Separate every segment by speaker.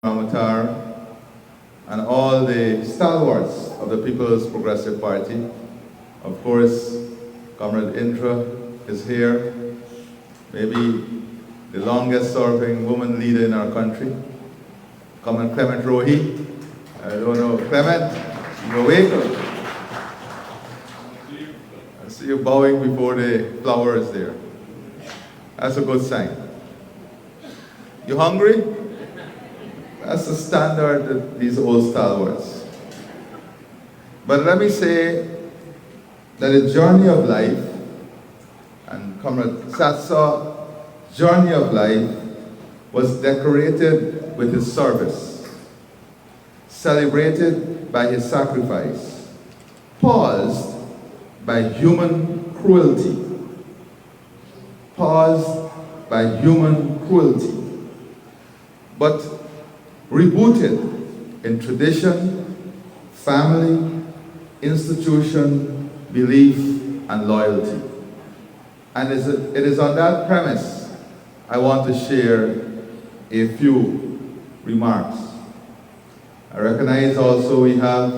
Speaker 1: Amatar, and all the stalwarts of the People's Progressive Party. Of course, Comrade Intra is here, maybe the longest serving woman leader in our country. Comrade Clement Rohi. I don't know, Clement, you awake? I see you bowing before the flowers there. That's a good sign. You hungry? That's the standard of these old stalwarts. But let me say that the journey of life, and Comrade Satsa's journey of life, was decorated with his service, celebrated by his sacrifice, paused by human cruelty. Paused by human cruelty, but rebooted in tradition, family, institution, belief, and loyalty. And it is on that premise I want to share a few remarks. I recognize also we have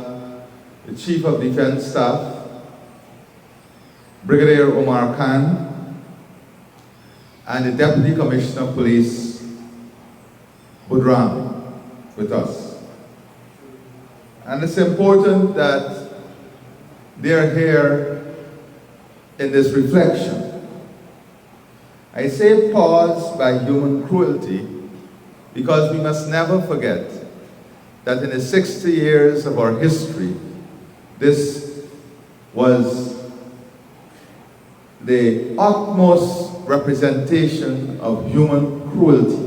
Speaker 1: the Chief of Defense Staff, Brigadier Omar Khan, and the Deputy Commissioner of Police, Budram, with us. And it's important that they're here in this reflection. I say pause by human cruelty because we must never forget that in the 60 years of our history, this was the utmost representation of human cruelty.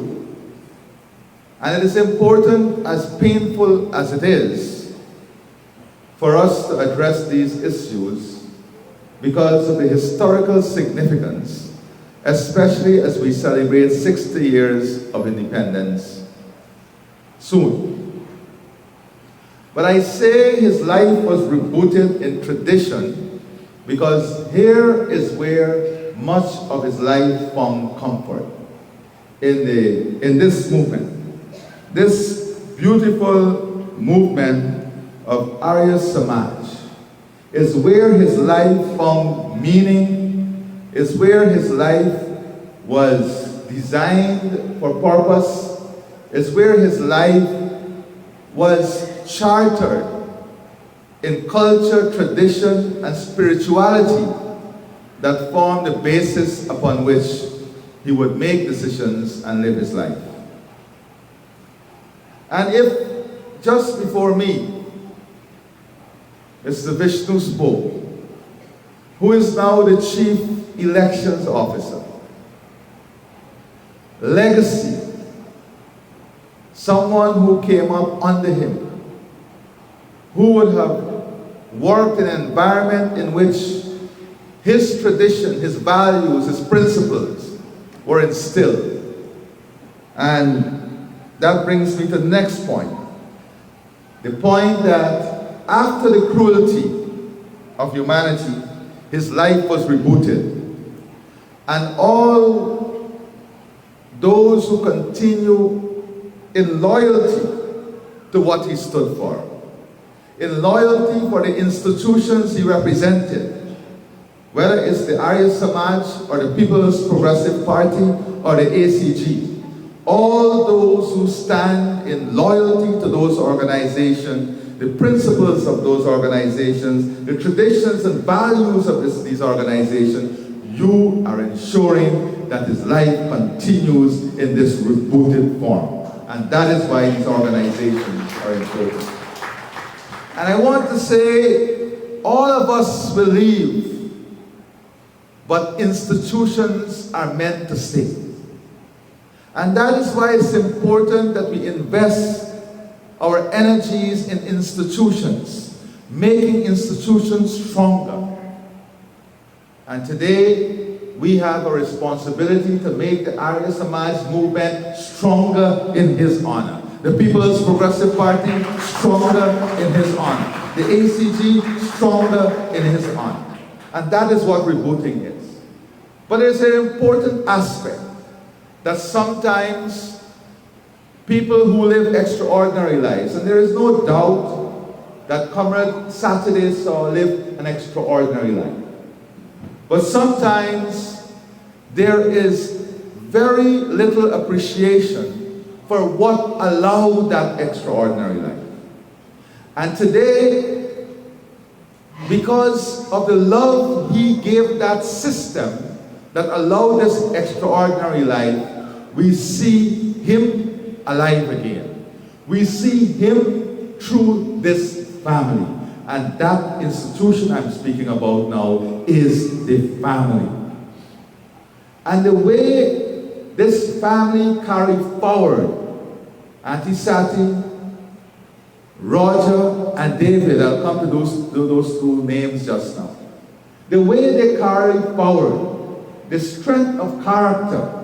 Speaker 1: And it is important, as painful as it is, for us to address these issues because of the historical significance, especially as we celebrate 60 years of independence soon. But I say his life was rebooted in tradition because here is where much of his life found comfort, in this movement. This beautiful movement of Arya Samaj is where his life found meaning, is where his life was designed for purpose, is where his life was chartered in culture, tradition, and spirituality that formed the basis upon which he would make decisions and live his life. And if just before me, Mr. Vishnu spoke, who is now the Chief Elections Officer, legacy, someone who came up under him, who would have worked in an environment in which his tradition, his values, his principles were instilled. And that brings me to the next point. The point that after the cruelty of humanity, his life was rebooted. And all those who continue in loyalty to what he stood for, in loyalty for the institutions he represented, whether it's the Arya Samaj or the People's Progressive Party or the ACG, all those who stand in loyalty to those organizations, the principles of those organizations, the traditions and values of these organizations, you are ensuring that his life continues in this rebooted form. And that is why these organizations are important. And I want to say, all of us will leave, but institutions are meant to stay. And that is why it's important that we invest our energies in institutions, making institutions stronger. And today, we have a responsibility to make the Arya Samaj movement stronger in his honor. The People's Progressive Party stronger in his honor. The ACG stronger in his honor. And that is what rebooting is. But there's an important aspect that sometimes people who live extraordinary lives. And there is no doubt that Comrade Saturday saw live an extraordinary life. But sometimes there is very little appreciation for what allowed that extraordinary life. And today, because of the love he gave that system that allowed this extraordinary life, we see him alive again. We see him through this family. And that institution I'm speaking about now is the family. And the way this family carried forward, Auntie Sati, Roger, and David, I'll come to those two names just now. The way they carried forward, the strength of character,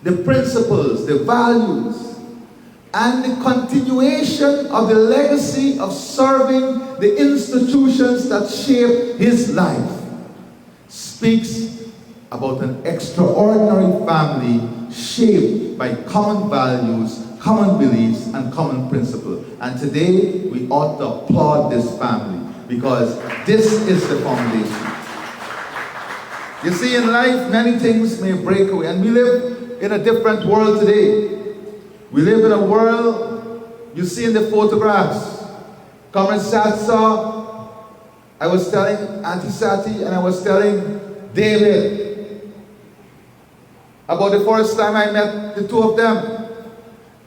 Speaker 1: the principles, the values, and the continuation of the legacy of serving the institutions that shaped his life speaks about an extraordinary family shaped by common values, common beliefs, and common principles. And today, we ought to applaud this family because this is the foundation. You see, in life, many things may break away, and we live in a different world today. We live in a world, you see in the photographs, Comrade Satsa, I was telling Auntie Sati and I was telling David about the first time I met the two of them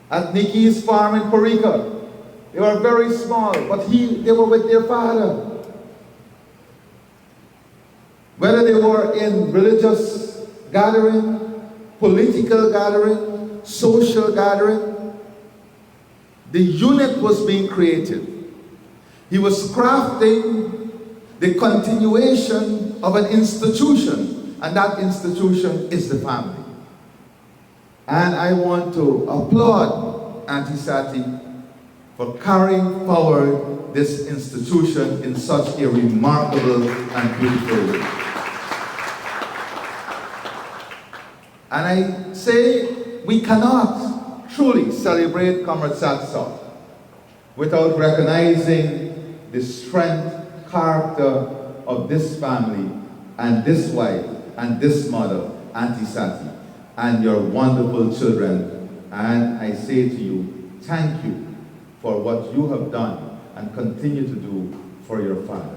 Speaker 1: at Nikki's farm in Parika. They were very small, but they were with their father. Whether they were in religious gathering, political gathering, social gathering, the unit was being created. He was crafting the continuation of an institution, and that institution is the family. And I want to applaud Auntie Sati for carrying forward this institution in such a remarkable and beautiful way. And I say we cannot truly celebrate Comrade Satsa without recognizing the strength, character of this family and this wife and this mother, Auntie Sati, and your wonderful children. And I say to you, thank you for what you have done and continue to do for your father.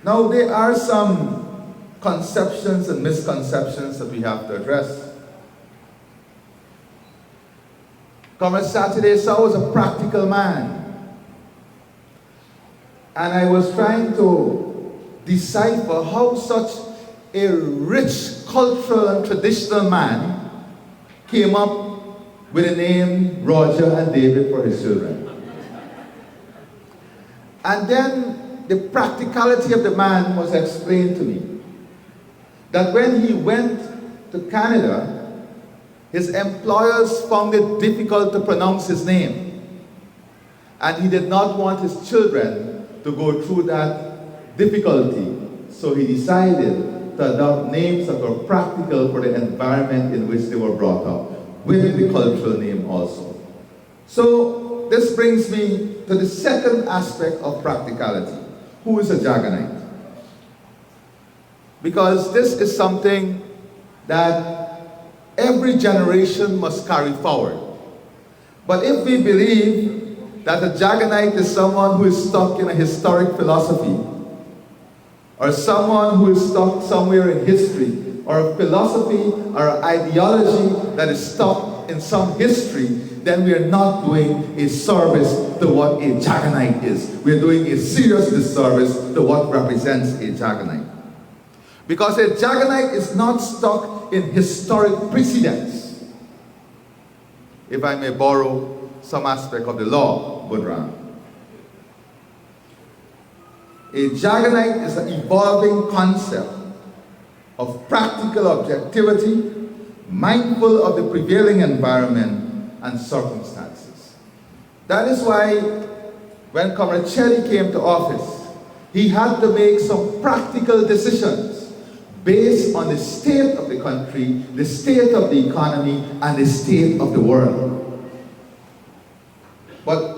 Speaker 1: Now, there are some conceptions and misconceptions that we have to address. Comrade Saturday Saw was a practical man. And I was trying to decipher how such a rich cultural and traditional man came up with the name Roger and David for his children. And then the practicality of the man was explained to me. That when he went to Canada, his employers found it difficult to pronounce his name. And he did not want his children to go through that difficulty. So he decided to adopt names that were practical for the environment in which they were brought up, with the cultural name also. So this brings me to the second aspect of practicality. Who is a Jaganite? Because this is something that every generation must carry forward. But if we believe that a Jaganite is someone who is stuck in a historic philosophy, or someone who is stuck somewhere in history, or a philosophy or an ideology that is stuck in some history, then we are not doing a service to what a Jaganite is. We are doing a serious disservice to what represents a Jaganite. Because a Jaganite is not stuck in historic precedents. If I may borrow some aspect of the law, Budran. A Jaganite is an evolving concept of practical objectivity, mindful of the prevailing environment and circumstances. That is why when Comrade Cherry came to office, he had to make some practical decisions based on the state of the country, the state of the economy, and the state of the world. But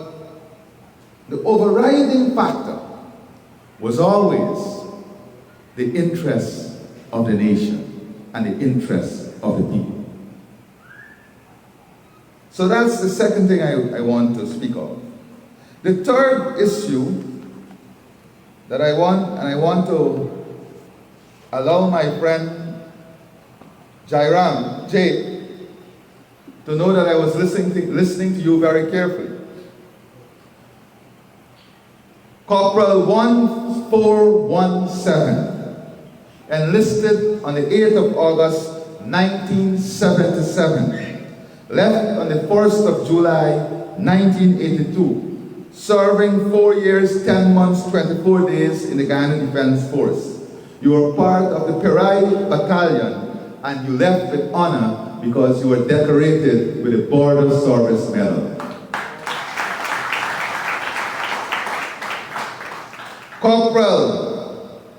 Speaker 1: the overriding factor was always the interests of the nation and the interests of the people. So that's the second thing I want to speak of. The third issue that I want to allow my friend Jay, to know that I was listening to you very carefully. Corporal 1417, enlisted on the 8th of August 1977, left on the 1st of July 1982, serving 4 years, 10 months, 24 days in the Guyana Defense Force. You were part of the Perai Battalion, and you left with honor because you were decorated with a Border Service Medal. Corporal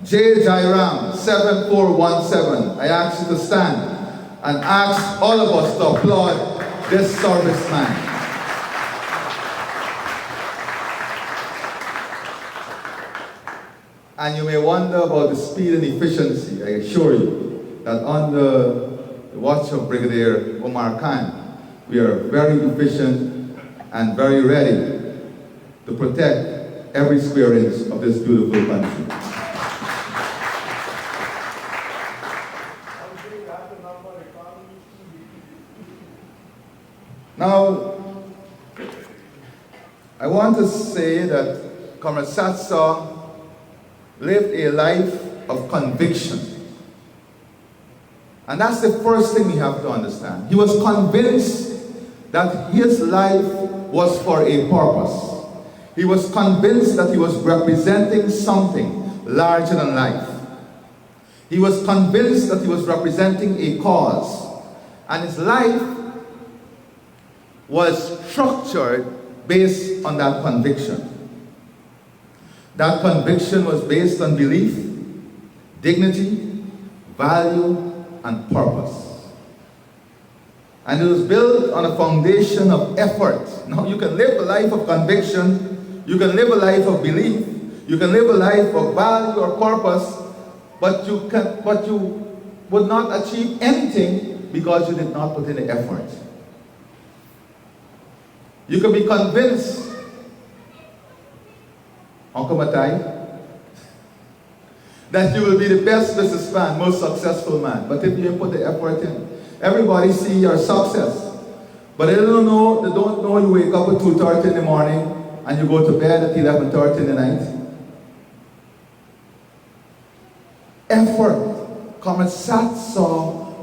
Speaker 1: J. Jairam, 7417, I ask you to stand and ask all of us to applaud this serviceman. And you may wonder about the speed and efficiency. I assure you that under the watch of Brigadier Omar Khan, we are very efficient and very ready to protect every square inch of this beautiful country. Now, I want to say that Comrade Satsaw lived a life of conviction. And that's the first thing we have to understand. He was convinced that his life was for a purpose. He was convinced that he was representing something larger than life. He was convinced that he was representing a cause. And his life was structured based on that conviction. That conviction was based on belief, dignity, value, and purpose. And it was built on a foundation of effort. Now you can live a life of conviction, you can live a life of belief, you can live a life of value or purpose, but you would not achieve anything because you did not put in the effort. You can be convinced, Uncle Matai, that you will be the best businessman, most successful man. But if you put the effort in, everybody see your success. But they don't know you wake up at 2:30 in the morning and you go to bed at 11:30 in the night. Effort. Comrade Satsaw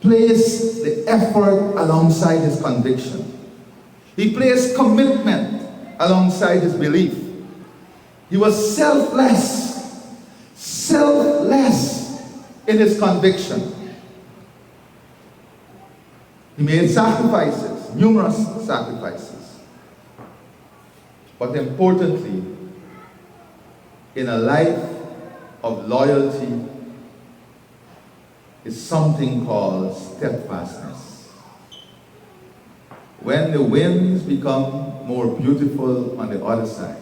Speaker 1: placed the effort alongside his conviction. He placed commitment alongside his belief. He was selfless in his conviction. He made sacrifices, numerous sacrifices. But importantly, in a life of loyalty is something called steadfastness. When the winds become more beautiful on the other side,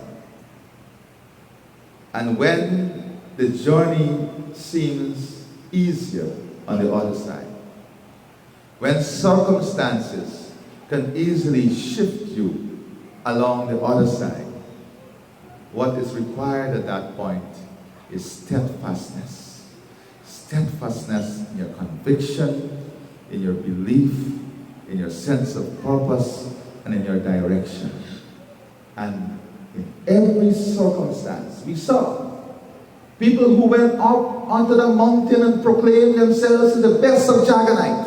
Speaker 1: and when the journey seems easier on the other side, when circumstances can easily shift you along the other side, what is required at that point is steadfastness. Steadfastness in your conviction, in your belief, in your sense of purpose, and in your direction. And in every circumstance, we saw people who went up onto the mountain and proclaimed themselves as the best of Jaganite.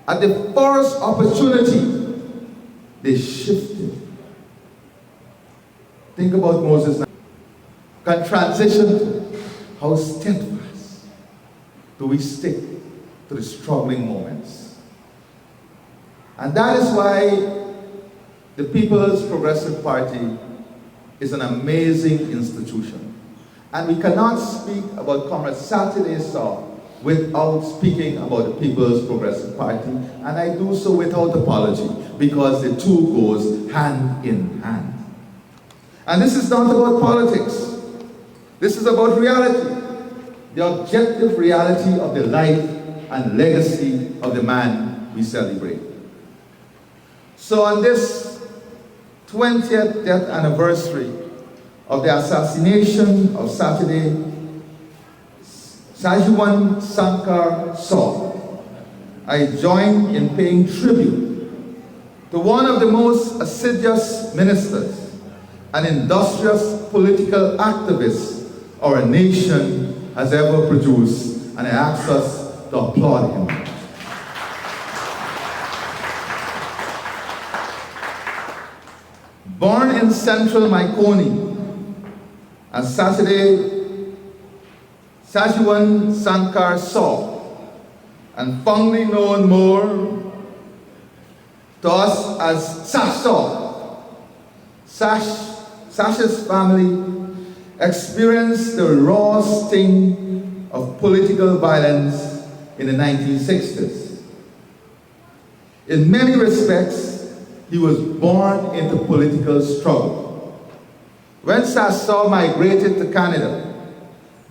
Speaker 1: At the first opportunity, they shifted. Think about Moses now. Can transition to how steadfast do we stick to the struggling moments. And that is why the People's Progressive Party is an amazing institution. And we cannot speak about Comrade Saturday Saw without speaking about the People's Progressive Party, and I do so without apology, because the two goes hand in hand. And this is not about politics. This is about reality, the objective reality of the life and legacy of the man we celebrate. So on this 20th death anniversary of the assassination of Saturday Sajiwan Sankar Saw, I join in paying tribute to one of the most assiduous ministers and industrious political activists our nation has ever produced, and I ask us to applaud him. Born in central Maikoni, and Sajiwan Sankar Saw, and fondly known more to us as Sash Saw. Sash's family experienced the raw sting of political violence in the 1960s. In many respects, he was born into political struggle. When Sash Saw migrated to Canada,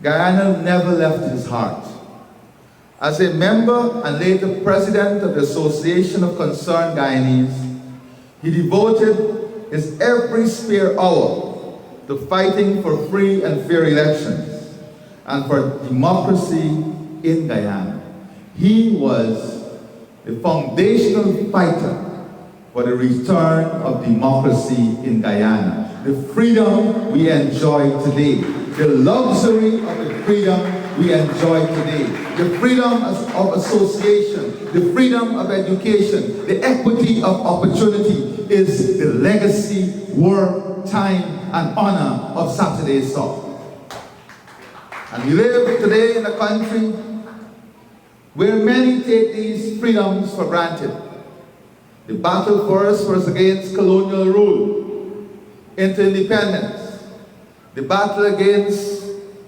Speaker 1: Guyana never left his heart. As a member and later president of the Association of Concerned Guyanese, he devoted his every spare hour to fighting for free and fair elections and for democracy in Guyana. He was a foundational fighter for the return of democracy in Guyana, the freedom we enjoy today, the luxury of the freedom we enjoy today, the freedom of association, the freedom of education, the equity of opportunity is the legacy, work, time, and honor of Saturday Saw. And we live today in a country where many take these freedoms for granted. The battle for us was against colonial rule, into independence. The battle against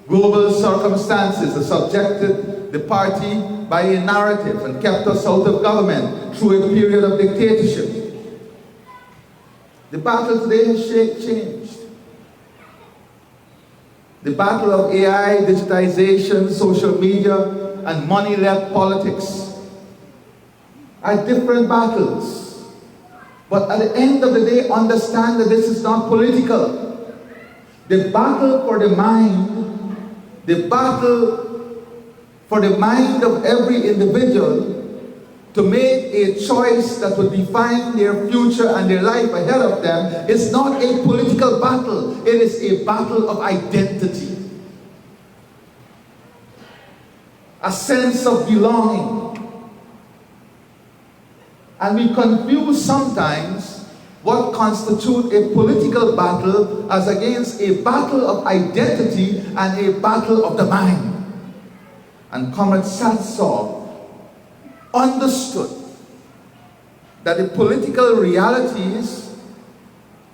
Speaker 1: global circumstances that subjected the party by a narrative and kept us out of government through a period of dictatorship. The battle today has changed. The battle of AI, digitization, social media, and money-led politics are different battles. But at the end of the day, understand that this is not political. The battle for the mind, the battle for the mind of every individual to make a choice that would define their future and their life ahead of them is not a political battle. It is a battle of identity. A sense of belonging. And we confuse sometimes what constitutes a political battle as against a battle of identity and a battle of the mind. And Comrade Saw understood that the political realities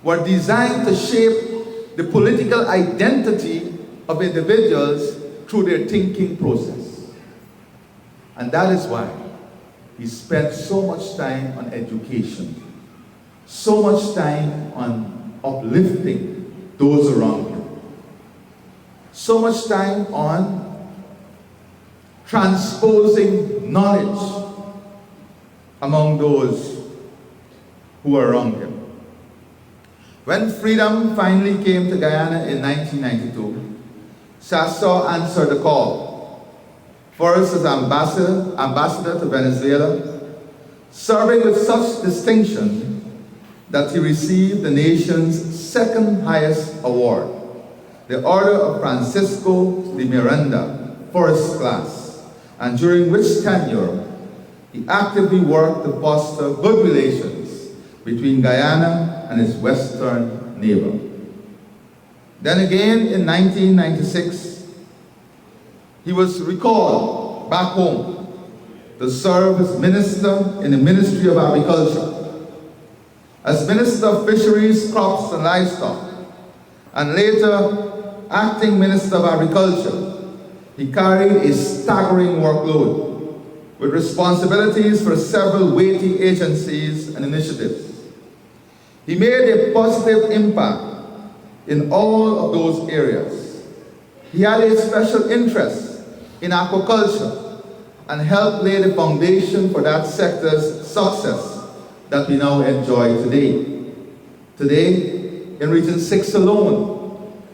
Speaker 1: were designed to shape the political identity of individuals through their thinking process. And that is why he spent so much time on education, so much time on uplifting those around him, so much time on transposing knowledge among those who were around him. When freedom finally came to Guyana in 1992, Saw answered the call. First as ambassador to Venezuela, serving with such distinction that he received the nation's second highest award, the Order of Francisco de Miranda, First Class, and during which tenure he actively worked to foster good relations between Guyana and its western neighbor. Then again in 1996, he was recalled back home to serve as minister in the Ministry of Agriculture, as Minister of Fisheries, Crops and Livestock, and later acting Minister of Agriculture, he carried a staggering workload with responsibilities for several weighty agencies and initiatives. He made a positive impact in all of those areas. He had a special interest in aquaculture and helped lay the foundation for that sector's success that we now enjoy today. Today, in Region 6 alone,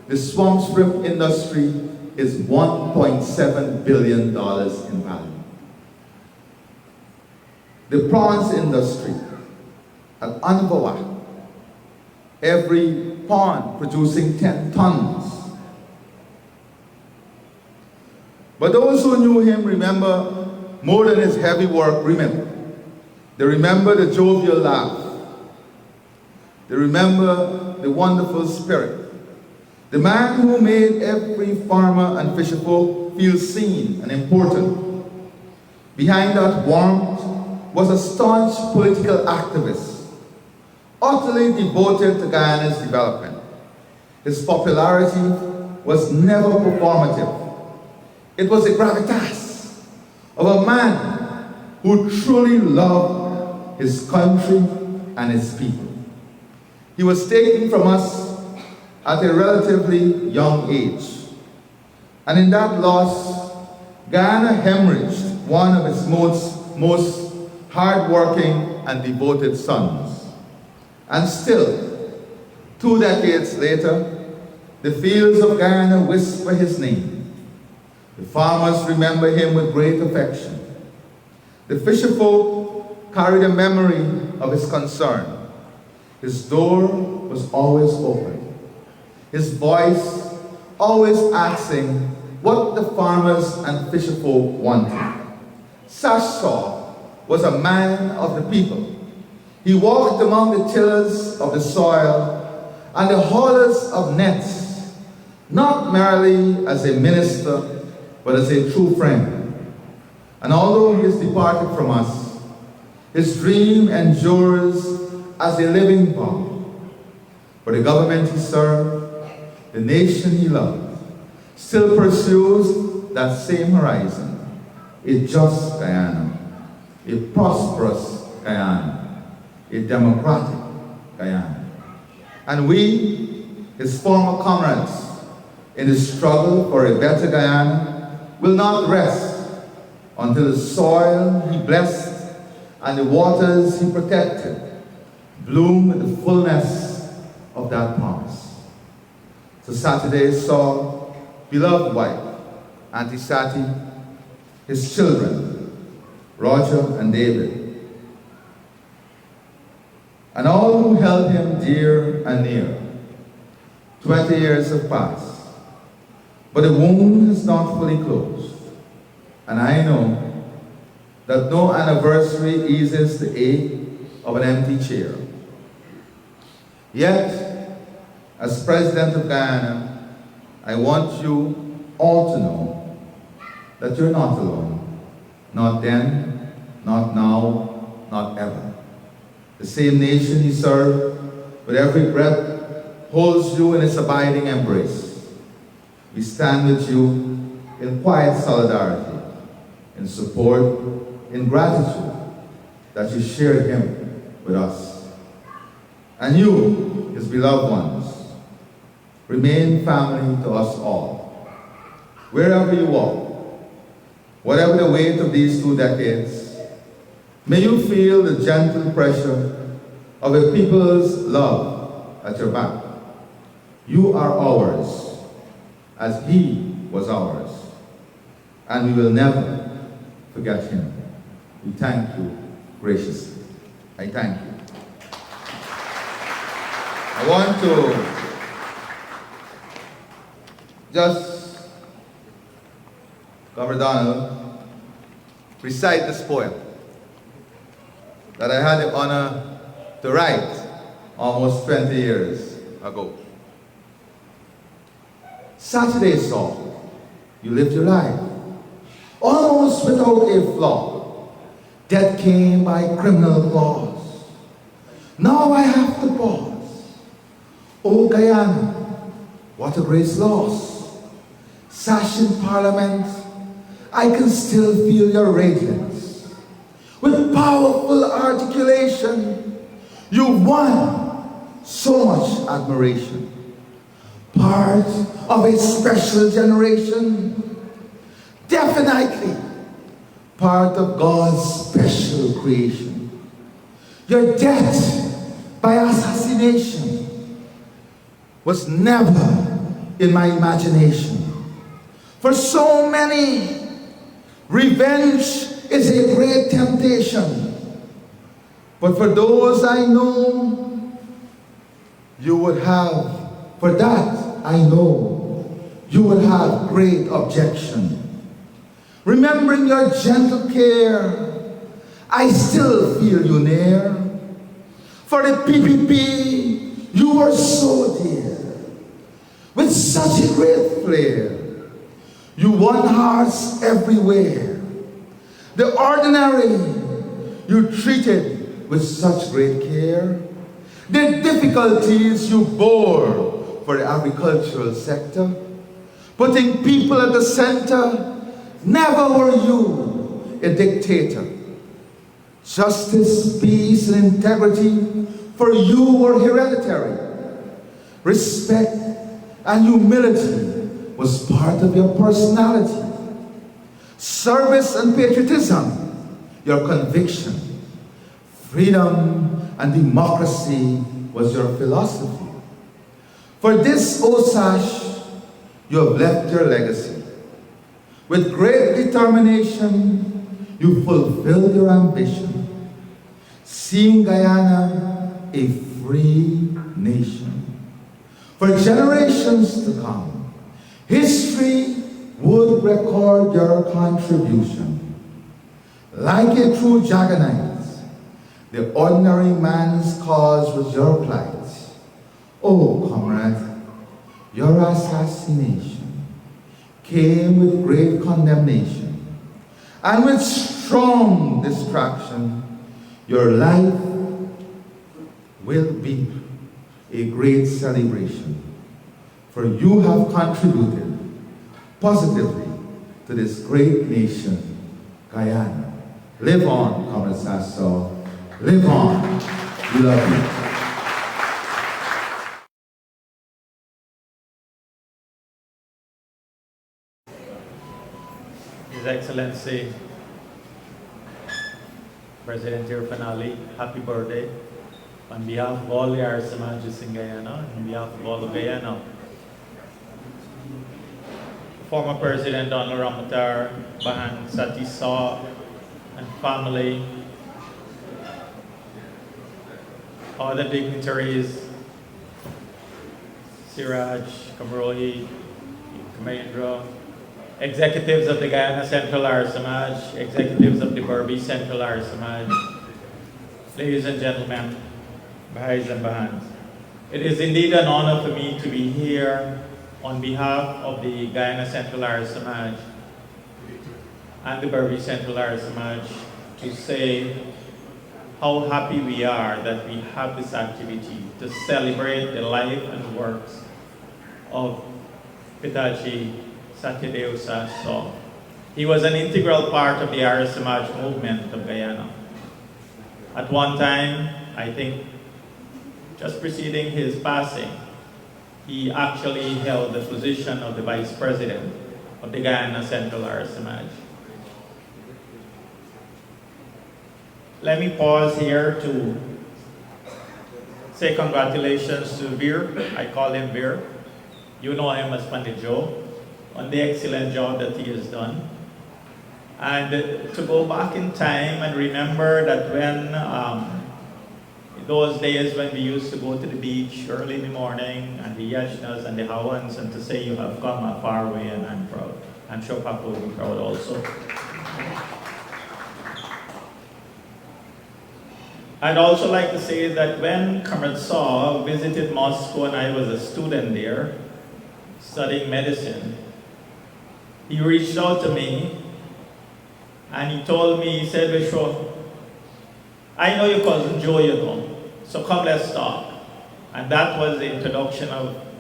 Speaker 1: the swamp shrimp industry is $1.7 billion in value. The prawns industry at Anvawa, every pond producing 10 tons. But those who knew him remember more than his heavy work remit. They remember the jovial laugh. They remember the wonderful spirit. The man who made every farmer and fisher folk feel seen and important. Behind that warmth was a staunch political activist, utterly devoted to Guyana's development. His popularity was never performative. It was the gravitas of a man who truly loved his country and his people. He was taken from us at a relatively young age. And in that loss, Guyana hemorrhaged one of its most hard-working and devoted sons. And still, 2 decades later, the fields of Guyana whisper his name. The farmers remember him with great affection. The fisherfolk carry the memory of his concern. His door was always open. His voice always asking what the farmers and fisherfolk wanted. Sashaw was a man of the people. He walked among the tillers of the soil and the haulers of nets, not merely as a minister, but as a true friend. And although he has departed from us, his dream endures as a living bomb. For the government he served, the nation he loved, still pursues that same horizon, a just Guyana, a prosperous Guyana, a democratic Guyana. And we, his former comrades, in the struggle for a better Guyana, will not rest until the soil he blessed and the waters he protected bloom in the fullness of that promise. So Saturday saw beloved wife, Auntie Sati, his children, Roger and David, and all who held him dear and near. 20 years have passed. But the wound is not fully closed. And I know that no anniversary eases the ache of an empty chair. Yet, as President of Guyana, I want you all to know that you're not alone. Not then, not now, not ever. The same nation you serve, with every breath, holds you in its abiding embrace. We stand with you in quiet solidarity, in support, in gratitude that you shared him with us. And you, his beloved ones, remain family to us all. Wherever you walk, whatever the weight of these 2 decades, may you feel the gentle pressure of a people's love at your back. You are ours, as he was ours, and we will never forget him. We thank you graciously. I thank you. I want to just, Governor Donald, recite this poem that I had the honor to write almost 20 years ago. Saturday saw you lived your life, almost without a flaw. Death came by criminal clause. Now I have to pause. Oh Guyana, What a great loss. Sash in Parliament, I can still feel your radiance. With powerful articulation, you won so much admiration. Part of a special generation, definitely part of God's special creation. Your death by assassination was never in my imagination. For so many, revenge is a great temptation. But for those I know, you would have, for that I know, you would have great objection. Remembering your gentle care, I still feel you near. For the PPP, you were so dear. With such a great flair, you won hearts everywhere. The ordinary, you treated with such great care. The difficulties you bore for the agricultural sector, putting people at the center. Never were you a dictator. Justice, peace, and integrity for you were hereditary. Respect and humility was part of your personality. Service and patriotism, your conviction. Freedom and democracy was your philosophy. For this, Osage, you have left your legacy. With great determination, you fulfilled your ambition, seeing Guyana a free nation. For generations to come, history would record your contribution. Like a true Jaganite, the ordinary man's cause was your plight. Oh, comrade, your assassination came with great condemnation, and with strong distraction, your life will be a great celebration, for you have contributed positively to this great nation, Guyana. Live on, Comrade Sasso. Live on. We love you.
Speaker 2: His Excellency President Irfan Ali, happy birthday. On behalf of all the Arya Samajas in Guyana, on behalf of all of Guyana, former President Donald Ramatar, Bahan Sati Saw and family, all the dignitaries, Siraj, Kamrohi, Kamendra, executives of the Guyana Central Arya Samaj, executives of the Berbi Central Arya Samaj, ladies and gentlemen, Bahais and Bahans. It is indeed an honor for me to be here on behalf of the Guyana Central Arya Samaj and the Berbi Central Arya Samaj to say how happy we are that we have this activity to celebrate the life and works of Pitaji Satyadeo Sasso. He was an integral part of the Arya Samaj movement of Guyana. At one time, I think just preceding his passing, he actually held the position of the Vice President of the Guyana Central Arya Samaj. Let me pause here to say congratulations to Veer. I call him Veer. You know him as Pandit Joe, on the excellent job that he has done. And to go back in time and remember that when, in those days when we used to go to the beach early in the morning, and the Yashnas and the Hawans, and to say you have come a far way, and I'm proud. I'm sure Papa will be proud also. I'd also like to say that when Comrade Saw visited Moscow and I was a student there, studying medicine, he reached out to me and he told me, he said, Vishwa, I know your cousin Joe, you know, so come let's talk. And that was the introduction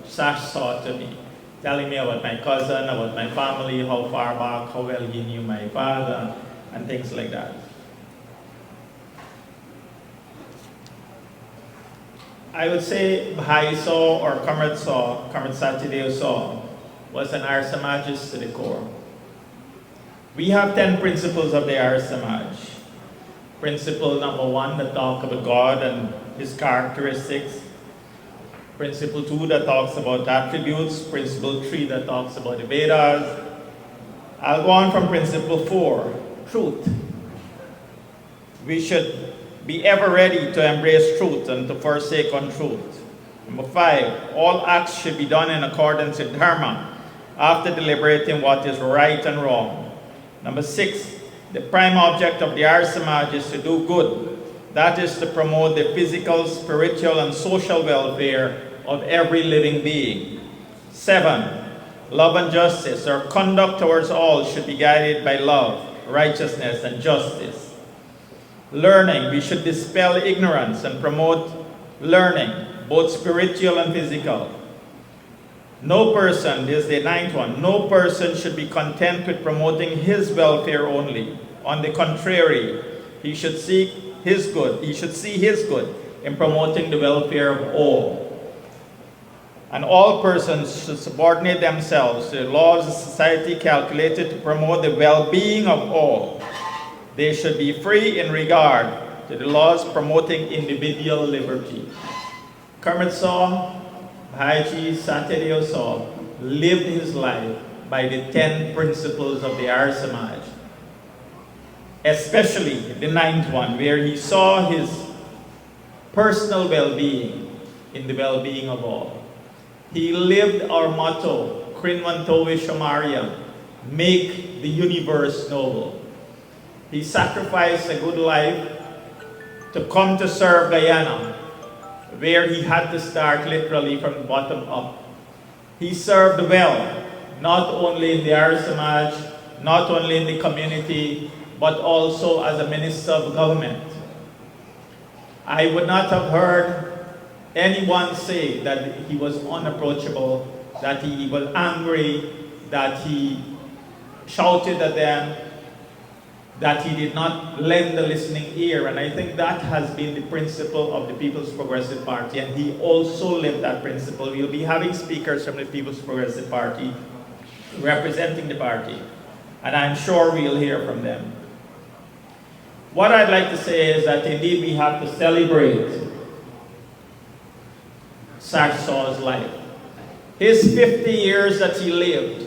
Speaker 2: Sash saw to me, telling me about my cousin, about my family, how far back, how well he knew my father, and things like that. I would say Bhai Saw or Comrade Saw, Comrade Satideo Saw, was an Arya Samajist to the core. We have 10 principles of the Arya Samaj. Principle number 1 that talks about God and his characteristics. Principle 2 that talks about attributes. Principle 3 that talks about the Vedas. I'll go on from principle 4, truth. We should be ever ready to embrace truth and to forsake untruth. Number 5, all acts should be done in accordance with Dharma, after deliberating what is right and wrong. Number 6, the prime object of the Arya Samaj is to do good. That is to promote the physical, spiritual, and social welfare of every living being. 7, love and justice. Our conduct towards all should be guided by love, righteousness, and justice. Learning, we should dispel ignorance and promote learning, both spiritual and physical. No person, this is the 9th one, no person should be content with promoting his welfare only. On the contrary, he should seek his good, he should see his good in promoting the welfare of all. And all persons should subordinate themselves to the laws of society calculated to promote the well-being of all. They should be free in regard to the laws promoting individual liberty. Kermit Saw, Bhaiji Satideo Saw, lived his life by the 10 principles of the Arya Samaj, especially the 9th one, where he saw his personal well-being in the well-being of all. He lived our motto, Krinwantowe Shamaria, make the universe noble. He sacrificed a good life to come to serve Guyana, where he had to start literally from the bottom up. He served well, not only in the Arya Samaj, not only in the community, but also as a minister of government. I would not have heard anyone say that he was unapproachable, that he was angry, that he shouted at them, that he did not lend a listening ear. And I think that has been the principle of the People's Progressive Party, and he also lived that principle. We'll be having speakers from the People's Progressive Party representing the party, and I'm sure we'll hear from them. What I'd like to say is that indeed we have to celebrate Sash Saw's life. His 50 years that he lived,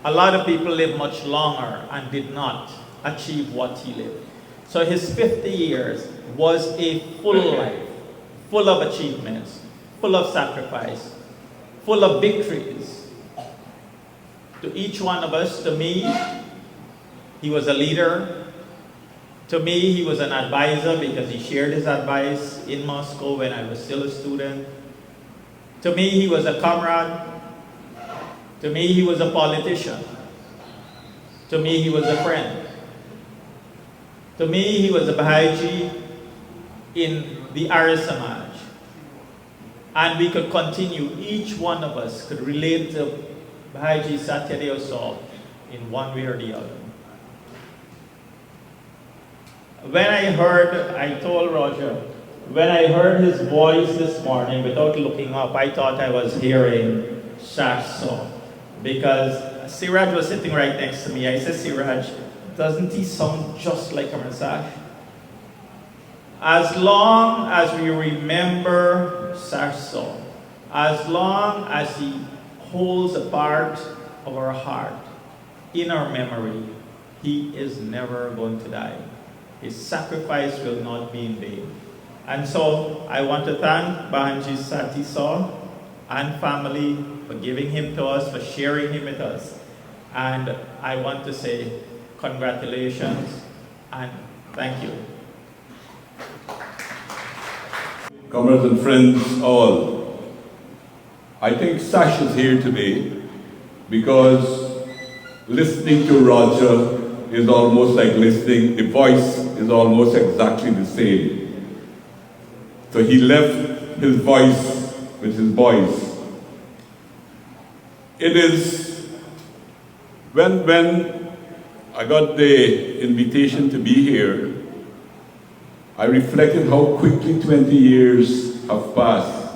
Speaker 2: a lot of people live much longer and did not achieve what he lived. So his 50 years was a full life, full of achievements, full of sacrifice, full of victories. To each one of us, to me, he was a leader. To me, he was an advisor because he shared his advice in Moscow when I was still a student. To me, he was a comrade. To me, he was a politician. To me, he was a friend. To me, he was a Baha'i in the Arya Samaj. And we could continue, each one of us could relate to Baha'i Satideo Saw in one way or the other. When I told Roger, when I heard his voice this morning without looking up, I thought I was hearing Sash Saw. Because Siraj was sitting right next to me. I said, Siraj, doesn't he sound just like a Sash? As long as we remember Sash Saw, as long as he holds a part of our heart in our memory, he is never going to die. His sacrifice will not be in vain. And so I want to thank Bahanji Sati Saw and family for giving him to us, for sharing him with us. And I want to say congratulations and thank you.
Speaker 3: Comrades and friends all, I think Sash is here today because listening to Roger is almost like listening, the voice is almost exactly the same. So he left his voice with his boys. It is when I got the invitation to be here, I reflected how quickly 20 years have passed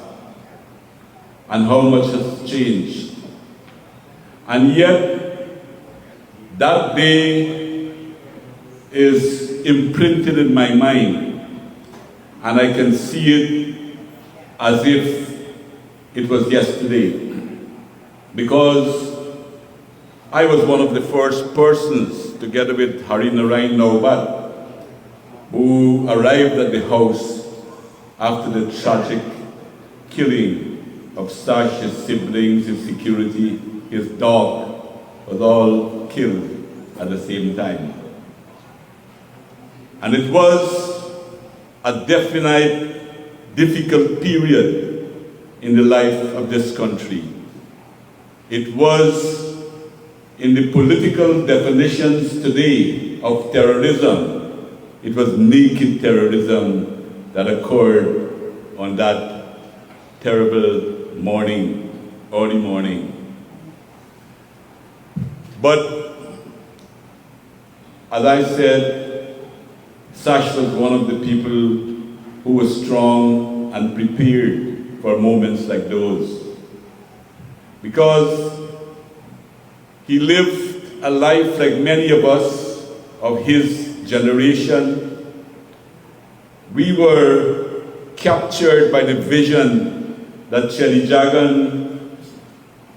Speaker 3: and how much has changed. And yet, that day is imprinted in my mind, and I can see it as if it was yesterday. Because I was one of the first persons, together with Hari Narayan Naubat, who arrived at the house after the tragic killing of Sash, his siblings, his security, his dog, was all killed at the same time. And it was a definite, difficult period in the life of this country. It was, in the political definitions today of terrorism, it was naked terrorism that occurred on that terrible morning, early morning. But, as I said, Sash was one of the people who was strong and prepared for moments like those. Because he lived a life like many of us of his generation. We were captured by the vision that Chelly Jagan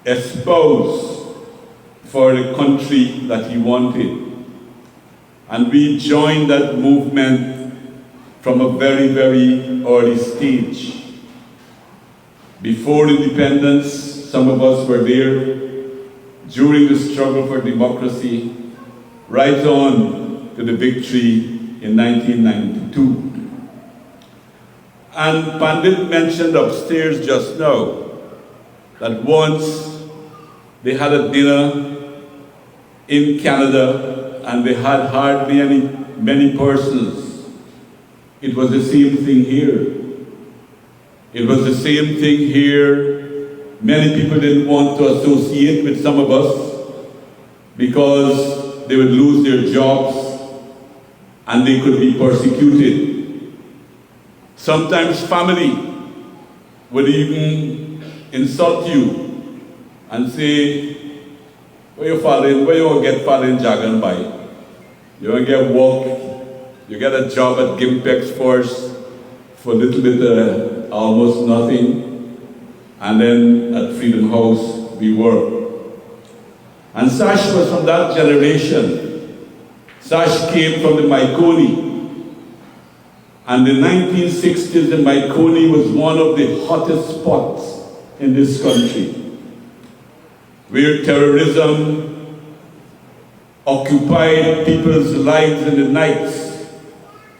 Speaker 3: espoused for the country that he wanted. And we joined that movement from a very, very early stage. Before independence, some of us were there. During the struggle for democracy, right on to the victory in 1992. And Pandit mentioned upstairs just now that once they had a dinner in Canada and they had hardly many persons. It was the same thing here. It was the same thing here. Many people didn't want to associate with some of us because they would lose their jobs and they could be persecuted. Sometimes family would even insult you and say, where you get falling Jagan by? You don't get work, you get a job at Gimpex Force for a little bit, almost nothing. And then at Freedom House, we work. And Sash was from that generation. Sash came from the Maikoni. And the 1960s, the Maikoni was one of the hottest spots in this country, where terrorism occupied people's lives in the nights,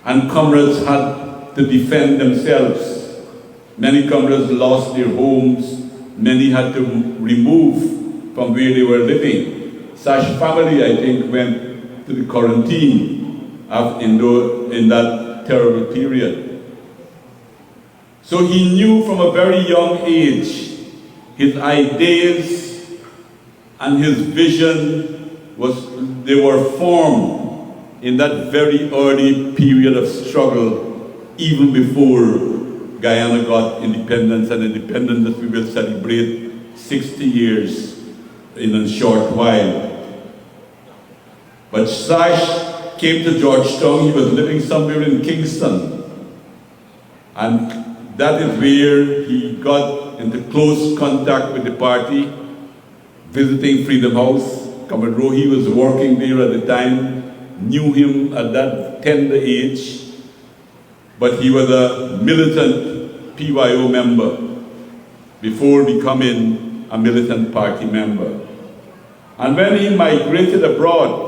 Speaker 3: and comrades had to defend themselves. Many comrades lost their homes. Many had to remove from where they were living. Sash family, I think, went to the quarantine in that terrible period. So he knew from a very young age his ideas and his vision they were formed in that very early period of struggle, even before Guyana got independence, and independence that we will celebrate 60 years in a short while. But Sash came to Georgetown. He was living somewhere in Kingston. And that is where he got into close contact with the party, visiting Freedom House. Comrade Rohi was working there at the time, knew him at that tender age. But he was a militant PYO member before becoming a militant party member. And when he migrated abroad,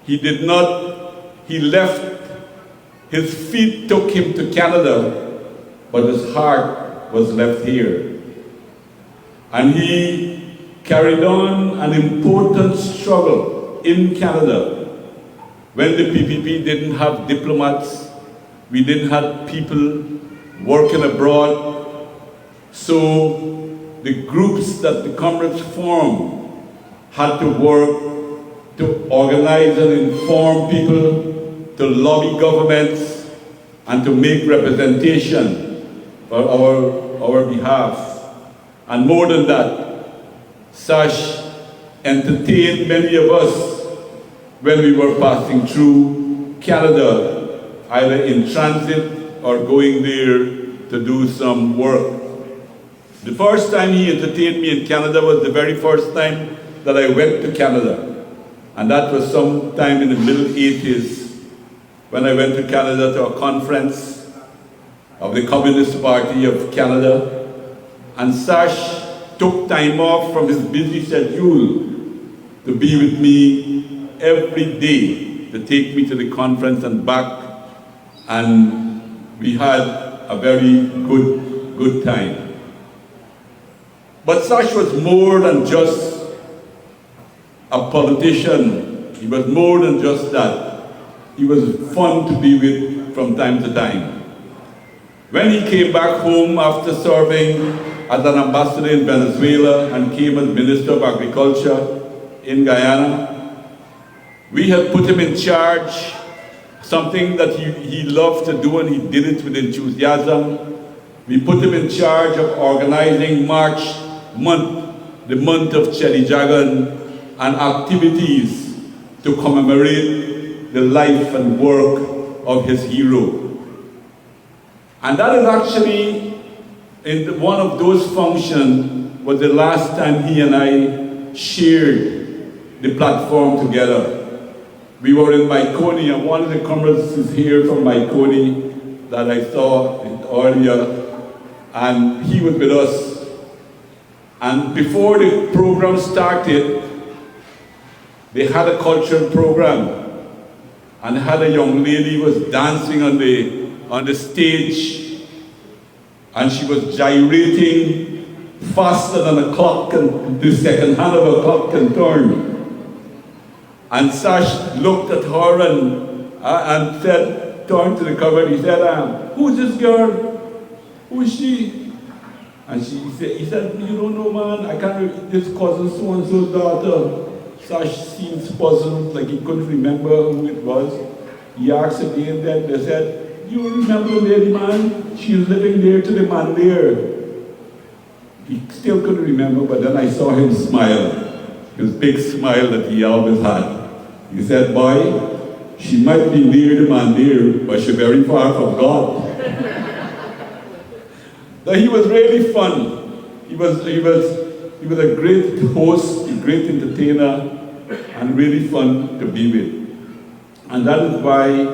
Speaker 3: he left, his feet took him to Canada, but his heart was left here. And he carried on an important struggle in Canada when the PPP didn't have diplomats. We didn't have people working abroad. So the groups that the comrades formed had to work to organize and inform people, to lobby governments, and to make representation for our behalf. And more than that, SASH entertained many of us when we were passing through Canada, either in transit or going there to do some work. The first time he entertained me in Canada was the very first time that I went to Canada. And that was sometime in the middle 80s when I went to Canada to a conference of the Communist Party of Canada. And Sash took time off from his busy schedule to be with me every day, to take me to the conference and back. And we had a very good time. But Sash was more than just a politician. He was more than just that. He was fun to be with from time to time. When he came back home after serving as an ambassador in Venezuela and came as Minister of Agriculture in Guyana, we had put him in charge, something that he loved to do, and he did it with enthusiasm. We put him in charge of organizing March month, the month of Chedijagan, and activities to commemorate the life and work of his hero. And that is actually, in one of those functions, was the last time he and I shared the platform together. We were in Maikoni, and one of the comrades is here from Maikoni that I saw earlier, and he was with us. And before the program started, they had a cultural program, and had a young lady who was dancing on the stage, and she was gyrating faster than a clock, and the second hand of a clock can turn. And Sash looked at her and said, turned to the cover, he said, "Who's this girl? Who is she?" And he said, "You don't know, man, I can't remember, this cousin so-and-so's daughter." Sash seemed puzzled, like he couldn't remember who it was. He asked again, then they said, "You remember the lady, man? She's living there to the man there." He still couldn't remember, but then I saw him smile, his big smile that he always had. He said, "Boy, she might be near the man there, but she's very far from God." Now, he was really fun. He was a great host, a great entertainer, and really fun to be with. And that is why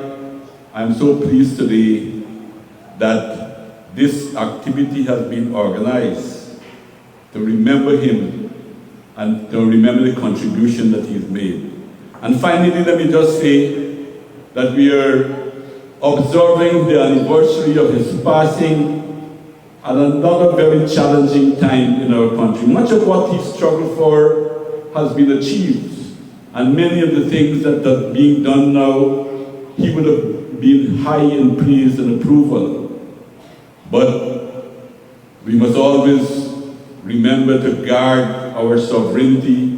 Speaker 3: I'm so pleased today that this activity has been organized to remember him and to remember the contribution that he's made. And finally, let me just say that we are observing the anniversary of his passing at another very challenging time in our country. Much of what he struggled for has been achieved, and many of the things that are being done now, he would have been high in praise and approval. But we must always remember to guard our sovereignty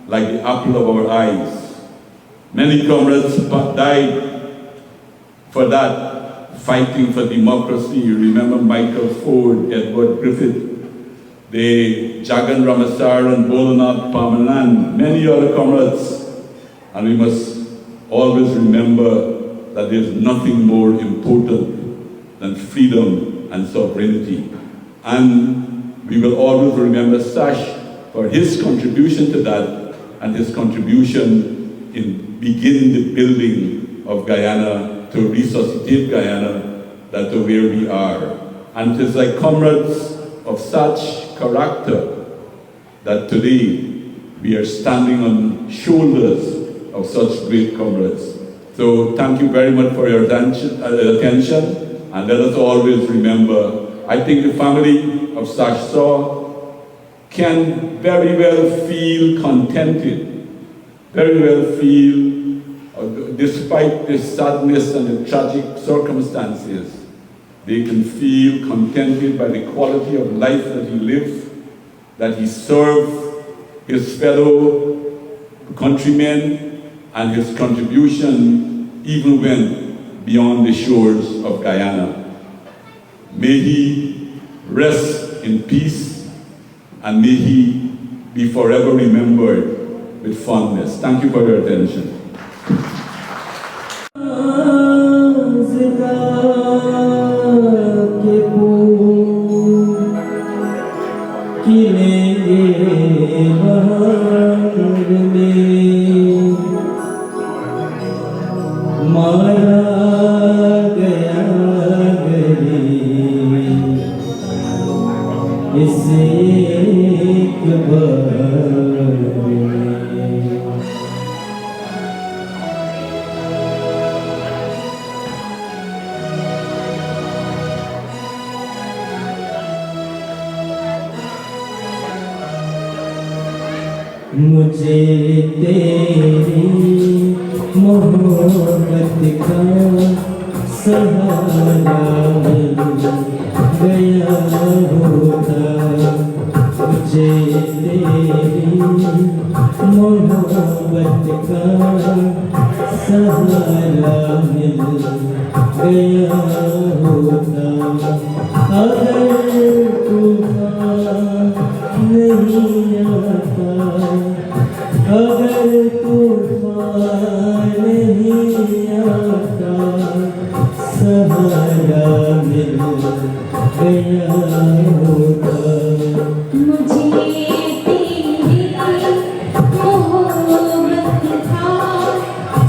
Speaker 3: like the apple of our eyes. Many comrades died for that, fighting for democracy. You remember Michael Ford, Edward Griffith, the Jagan Ramasar and Bolanat Pamanan, many other comrades. And we must always remember that there's nothing more important than freedom and sovereignty. And we will always remember Sash for his contribution to that, and his contribution in beginning the building of Guyana, to resuscitate Guyana, that to where we are. And it is like comrades of such character that today we are standing on shoulders of such great comrades. So thank you very much for your attention, and let us always remember, I think the family of Sash Saw can very well feel contented, very well feel, despite the sadness and the tragic circumstances, they can feel contented by the quality of life that he lives, that he serves his fellow countrymen, and his contribution even went beyond the shores of Guyana. May he rest in peace, and may he be forever remembered with fondness. Thank you for your attention.
Speaker 4: मुझे तेरी मोहब्बत का सहारा मिल गया होता, मुझे तेरी मोहब्बत का सहारा मिल गया होता। अगर तूफान नहीं आता, अगर तूफान नहीं आता, सहारा मिल गया होता।
Speaker 5: मुझे तेरी मोहब्बत का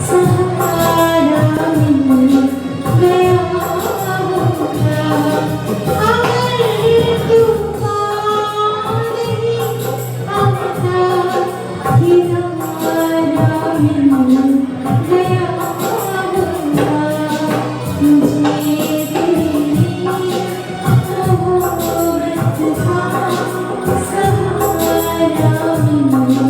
Speaker 5: सहारा मिल गया होता। अगर तूफान नहीं आता, किनारा मिल गया होता। मुझे तेरी मोहब्बत का सहारा मिल गया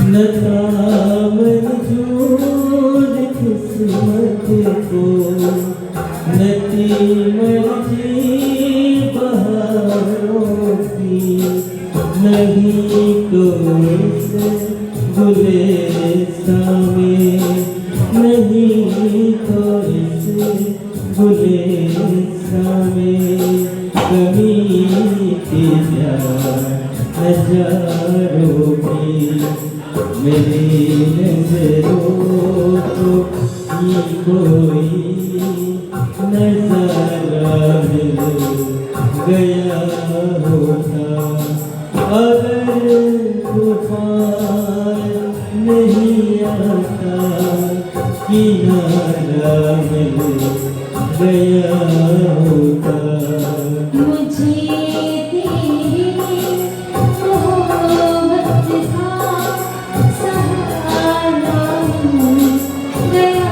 Speaker 4: न था मंजूर किस्मत को, न थी मर्जी बहारों की, नहीं तो इस गुलिस्तां में, नहीं तो इस गुलिस्तां में कमी थी क्या नजारों की। मेरी नजरों को ही कोई नजारा मिल गया होता। अगर तूफान नहीं आता, किनारा मिल गया होता।
Speaker 5: मुझे तेरी मोहब्बत का सहारा मिल गया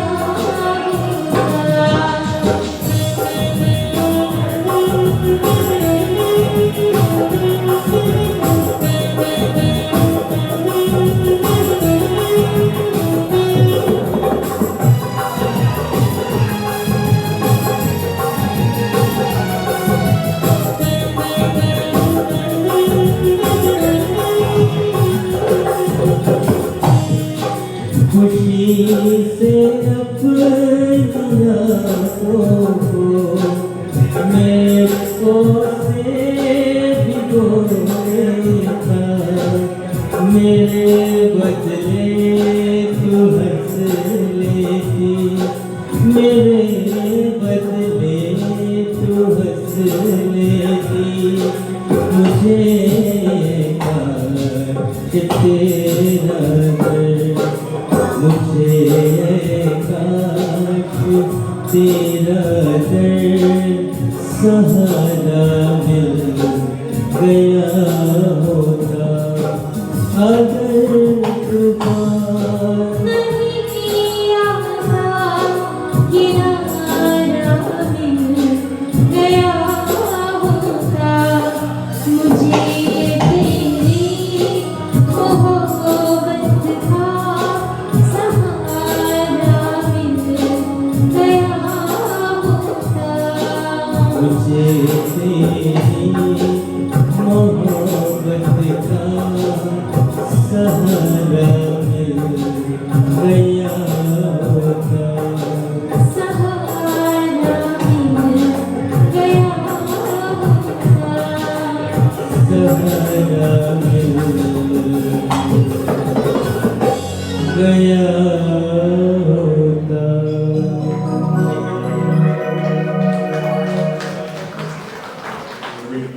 Speaker 4: खुशी से अपनी आँखों को मेरे से भिगोने का, मेरे बदले तू हंस लेती, मेरे बदले तू हंस लेती। मुझे कि तेरा दर्द, मुझे काश तेरा दर्द सहारा मिल गया होता अगर तूफान
Speaker 5: नहीं किया था किनारा मिल गया होता मुझे तेरी मोहब्बत का सहारा मिल गया होता
Speaker 4: मुझे तेरी मोहब्बत का सहारा मिल गया होता
Speaker 5: सहारा मिल गया होता
Speaker 4: सहारा मिल गया होता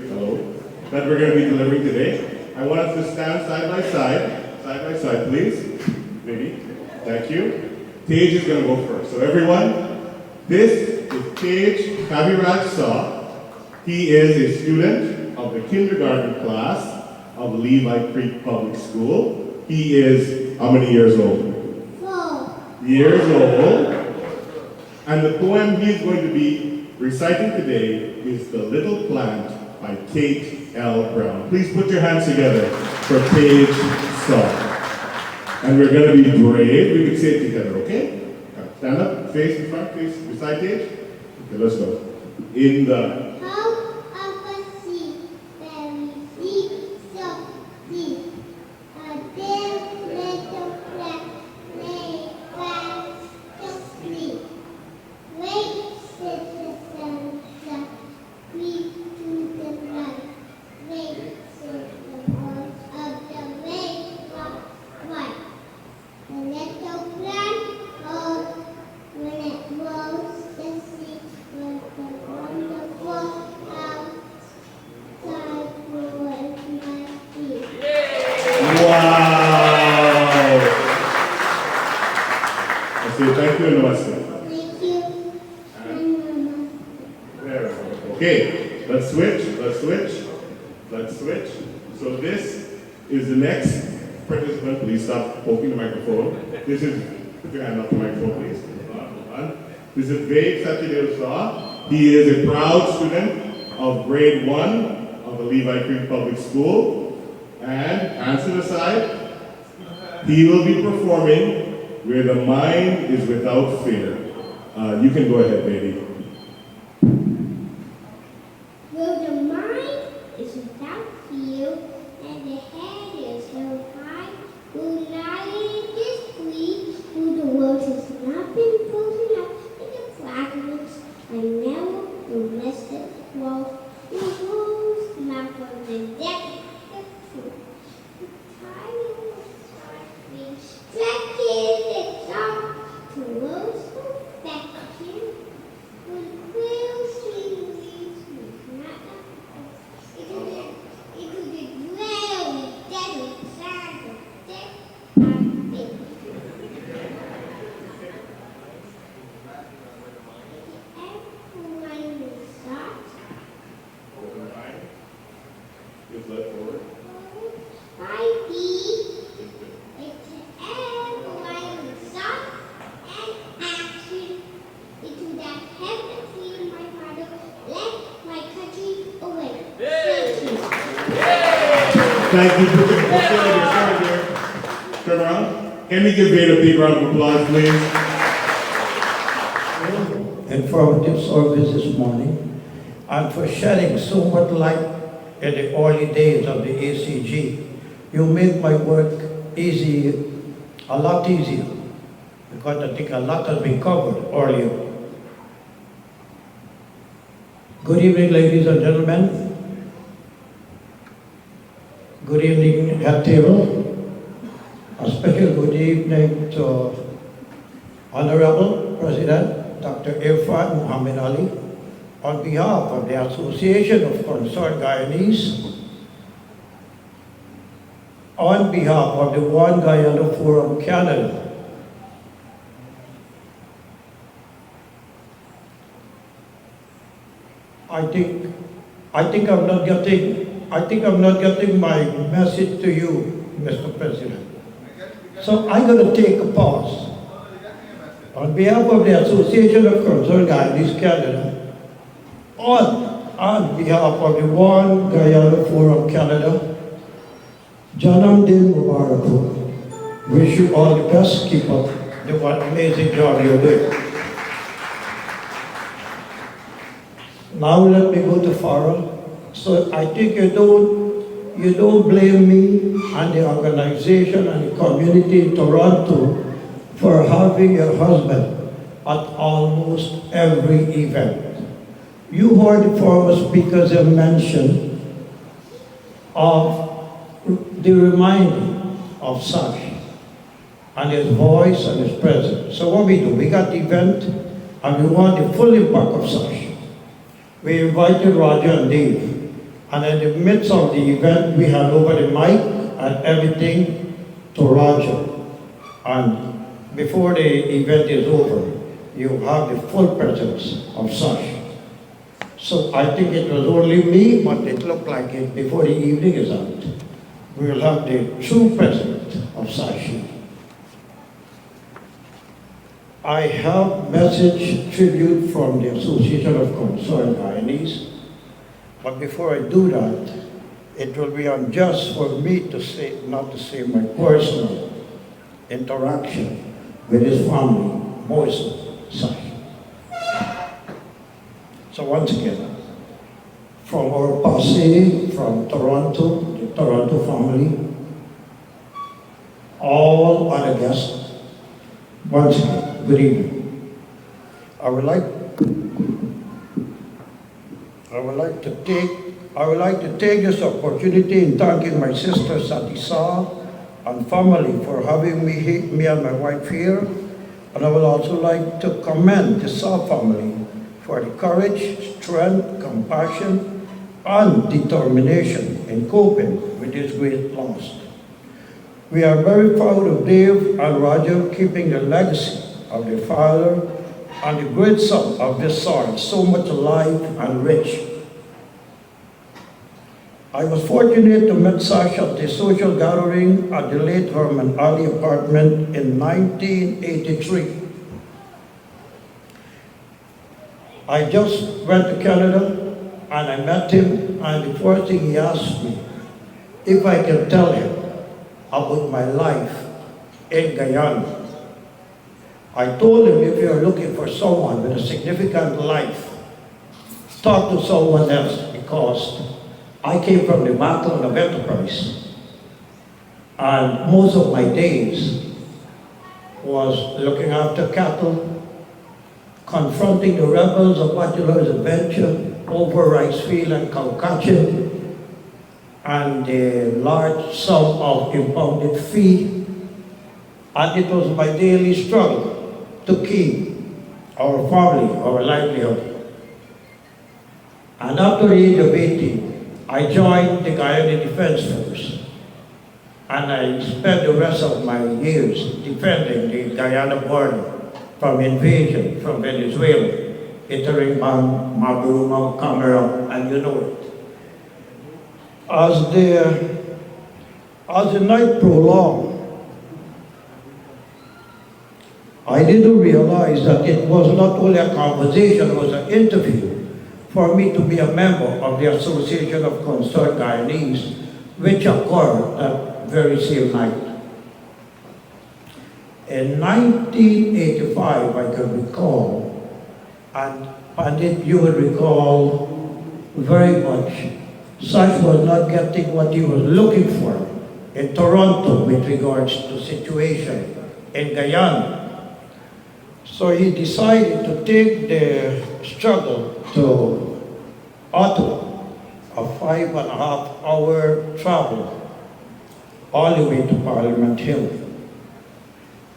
Speaker 6: Hello, that we're going to be delivering today. I want us to stand side by side, please. Maybe. Thank you. Tej is going to go first. So everyone, this is Tej Kaviraj Saw. He is a student of the kindergarten class of Levi Creek Public School. He is how many years old?
Speaker 5: 4
Speaker 6: Years old. And the poem he's going to be reciting today is The Little Plant by Kate L. Brown. Please put your hands together for Paige Saw. And we're going to be brave. We can say it together, okay? Stand up, face in front, face beside Paige. Okay, let's go. In the
Speaker 5: How of a sea, very deep, so deep. A dear little plant lay fast asleep. Wait, said the sunshine, breathe to the light. Wait, said the voice of the rain was white. The little plant rose when it rose the sea was the wonderful outside was my feet.
Speaker 6: wow. I say thank you and namaste.
Speaker 5: Thank you, and Mama.
Speaker 6: There we go. Okay, let's switch. So this is the next participant. Please stop poking the microphone. This is, put your hand up the microphone, please. Hold on. This is Ved Satyadev Saw. He is a proud student of grade 1 of the Levi Creek Public School. And hands to the side. He will be performing Where the Mind is Without Fear. You can go ahead, baby.
Speaker 5: Where the mind is without fear, and the head is held high, who lie discreet, who the world has not been broken up into fragments, and never molested walls, who holds the mouth of the death of truth. Who tired of suffering, stretches its arms towards perfection, who will see into the very desert sands of death and faith. Everyone will start
Speaker 6: Just let forward.
Speaker 5: by being into everyone will start and action into that heaven freedom my father left my country away. Thank you.
Speaker 6: Thank you. Stand here. Turn around. Can we give Veda a big round of applause, please?
Speaker 7: Informative service this morning, and for shedding so much light in the early days of the ACG. You make my work easy, a lot easier, because I think a lot has been covered earlier. Good evening, ladies and gentlemen. Good evening, head table. A special good evening to Honorable President Dr. Irfan Muhammad Ali, on behalf of the Association of Concerned Guyanese, on behalf of the One Guyana Forum Canada, I think I'm not getting my message to you, Mr. President. So I'm going to take a pause. On behalf of the Association of Concerned Guyanese Canada, on behalf of the One Guyana Forum Canada, Janam Din Mubarak, wish you all the best. Keep up the amazing job you're doing. Now let me go to Farrell. So I think you don't blame me and the organization and the community in Toronto for having your husband at almost every event. You heard the former speakers have mentioned of the reminding of Sash and his voice and his presence. So what we do, we got the event and we want the full impact of Sash. We invited Roger and Dave, and in the midst of the event, we hand over the mic and everything to Roger. And before the event is over, you have the full presence of Sash. So I think it was only me, but it looked like it before the evening is out. We will have the true presence of Sash. I have message tribute from the Association of Concerned Guyanese, but before I do that, it will be unjust for me to say, not to say my personal interaction with his family, Moise Sash. So once again, from our posse, from Toronto, the Toronto family, all other guests, once again, good evening. I would like to take this opportunity in thanking my sister Satisa and family for having me and my wife here. And I would also like to commend the Sa family for the courage, strength, compassion, and determination in coping with this great loss. We are very proud of Dave and Roger keeping the legacy of their father and the great son of this soil so much alive and rich. I was fortunate to meet Sash at the social gathering at the late Herman Ali apartment in 1983. I just went to Canada and I met him, and the first thing he asked me, if I can tell him about my life in Guyana. I told him, if you're looking for someone with a significant life, talk to someone else, because I came from the background of enterprise, and most of my days was looking after cattle, confronting the rebels of Bachelor's Adventure over rice field and cow catching, and the large sum of impounded fee, and it was my daily struggle to keep our family, our livelihood. And after the age of 18, I joined the Guyana Defense Force, and I spent the rest of my years defending the Guyana border from invasion from Venezuela, entering Maburuma, Camera, and you know it. As the night prolonged, I didn't realize that it was not only a conversation, it was an interview for me to be a member of the Association of Concerned Guyanese, which occurred that very same night. In 1985, I can recall, and Pandit, you would recall very much, Sash was not getting what he was looking for in Toronto with regards to situation in Guyana. So he decided to take the struggle to Ottawa, a 5.5-hour travel, all the way to Parliament Hill.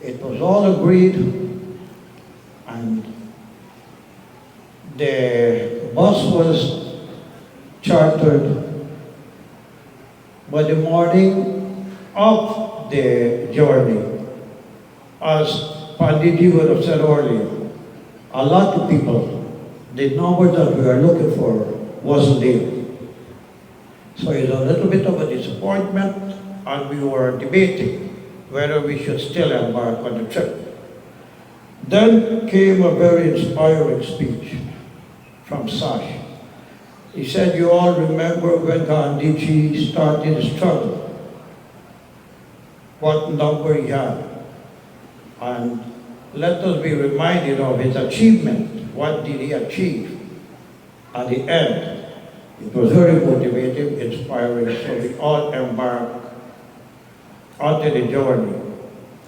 Speaker 7: It was all agreed, and the bus was chartered. By the morning of the journey, as Pandit would have said earlier, a lot of people the number that we are looking for wasn't there. So it's a little bit of a disappointment, and we were debating whether we should still embark on the trip. Then came a very inspiring speech from Sash. He said, you all remember when Gandhiji started the struggle, what number he had. And let us be reminded of his achievement. What did he achieve at the end? It was very motivating, inspiring, so we all embarked onto the journey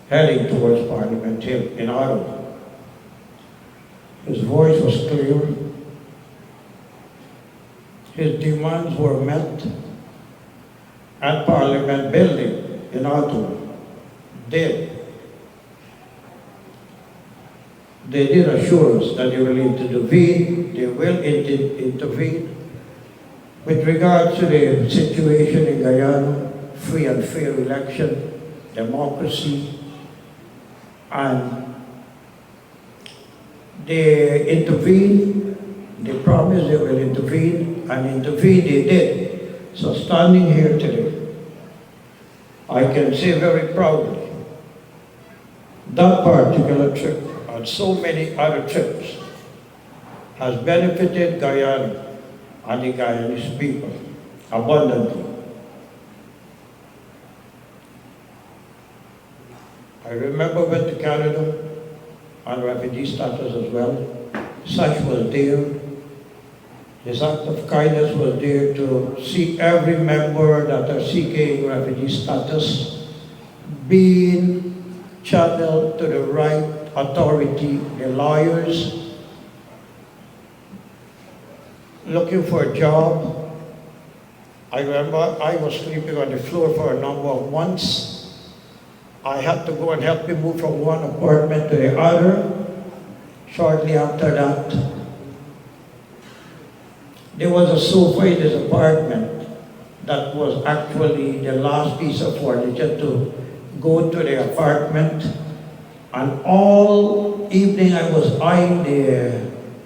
Speaker 7: heading towards Parliament Hill in Ottawa. His voice was clear. His demands were met at Parliament Building in Ottawa. They did assure us that they will intervene. They will intervene with regard to the situation in Guyana, free and fair election, democracy, and they intervened. They promised they will intervene, and intervene they did. So standing here today, I can say very proudly, that particular trip, and so many other trips, has benefited Guyana and the Guyanese people abundantly. I remember went to Canada on refugee status as well. Such was there. His act of kindness was there to see every member that are seeking refugee status being channeled to the right authority, the lawyers, looking for a job. I remember I was sleeping on the floor for a number of months. I had to go and help him move from one apartment to the other. Shortly after that, there was a sofa in his apartment that was actually the last piece of furniture to go to the apartment. And all evening I was eyeing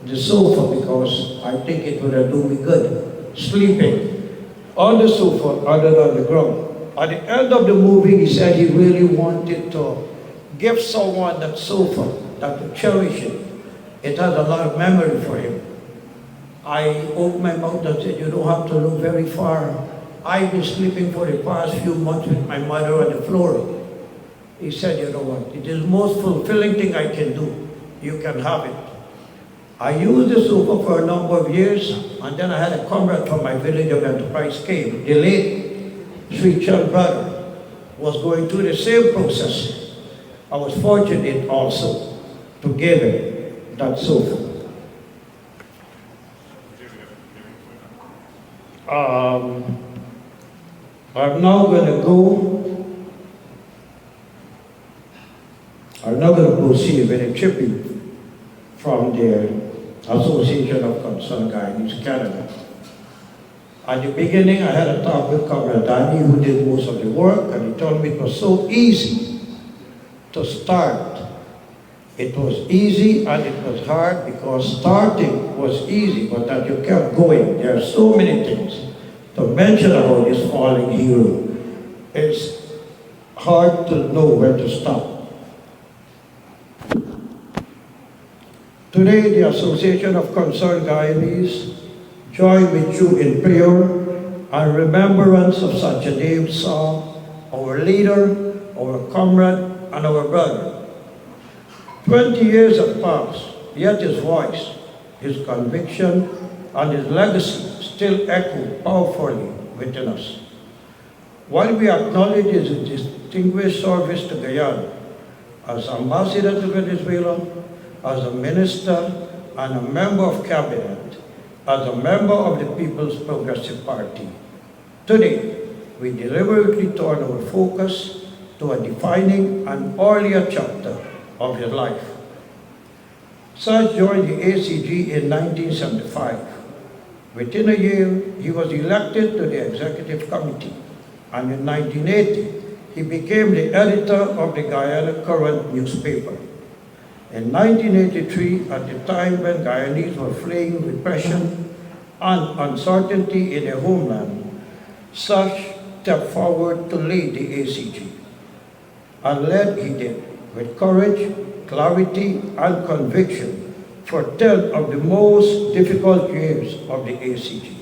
Speaker 7: the sofa because I think it would have done me good, sleeping on the sofa other than the ground. At the end of the movie, he said he really wanted to give someone that sofa, that to cherish it. It has a lot of memory for him. I opened my mouth and said, you don't have to look very far. I've been sleeping for the past few months with my mother on the floor. He said, you know what, it is the most fulfilling thing I can do. You can have it. I used the sofa for a number of years, and then I had a comrade from my village of Enterprise came. The late Sweet Child brother was going through the same process. I was fortunate also to give him that sofa. I'm now going to proceed with a tribute from the Association of Concerned Guyanese Canada. At the beginning, I had a talk with Comrade Danny, who did most of the work, and he told me it was so easy to start. It was easy and it was hard because starting was easy, but that you kept going. There are so many things to mention about this fallen hero. It's hard to know where to stop. Today, the Association of Concerned Guyanese join with you in prayer and remembrance of such a name saw our leader, our comrade, and our brother. 20 years have passed, yet his voice, his conviction, and his legacy still echo powerfully within us. While we acknowledge his distinguished service to Guyana, as ambassador to Venezuela, as a minister, and a member of cabinet, as a member of the People's Progressive Party. Today, we deliberately turn our focus to a defining and earlier chapter of his life. Saj joined the ACG in 1975. Within a year, he was elected to the Executive Committee, and in 1980, he became the editor of the Guyana Current newspaper. In 1983, at the time when Guyanese were fleeing repression and uncertainty in their homeland, Sash stepped forward to lead the ACG. And led he did, with courage, clarity, and conviction for 10 of the most difficult years of the ACG.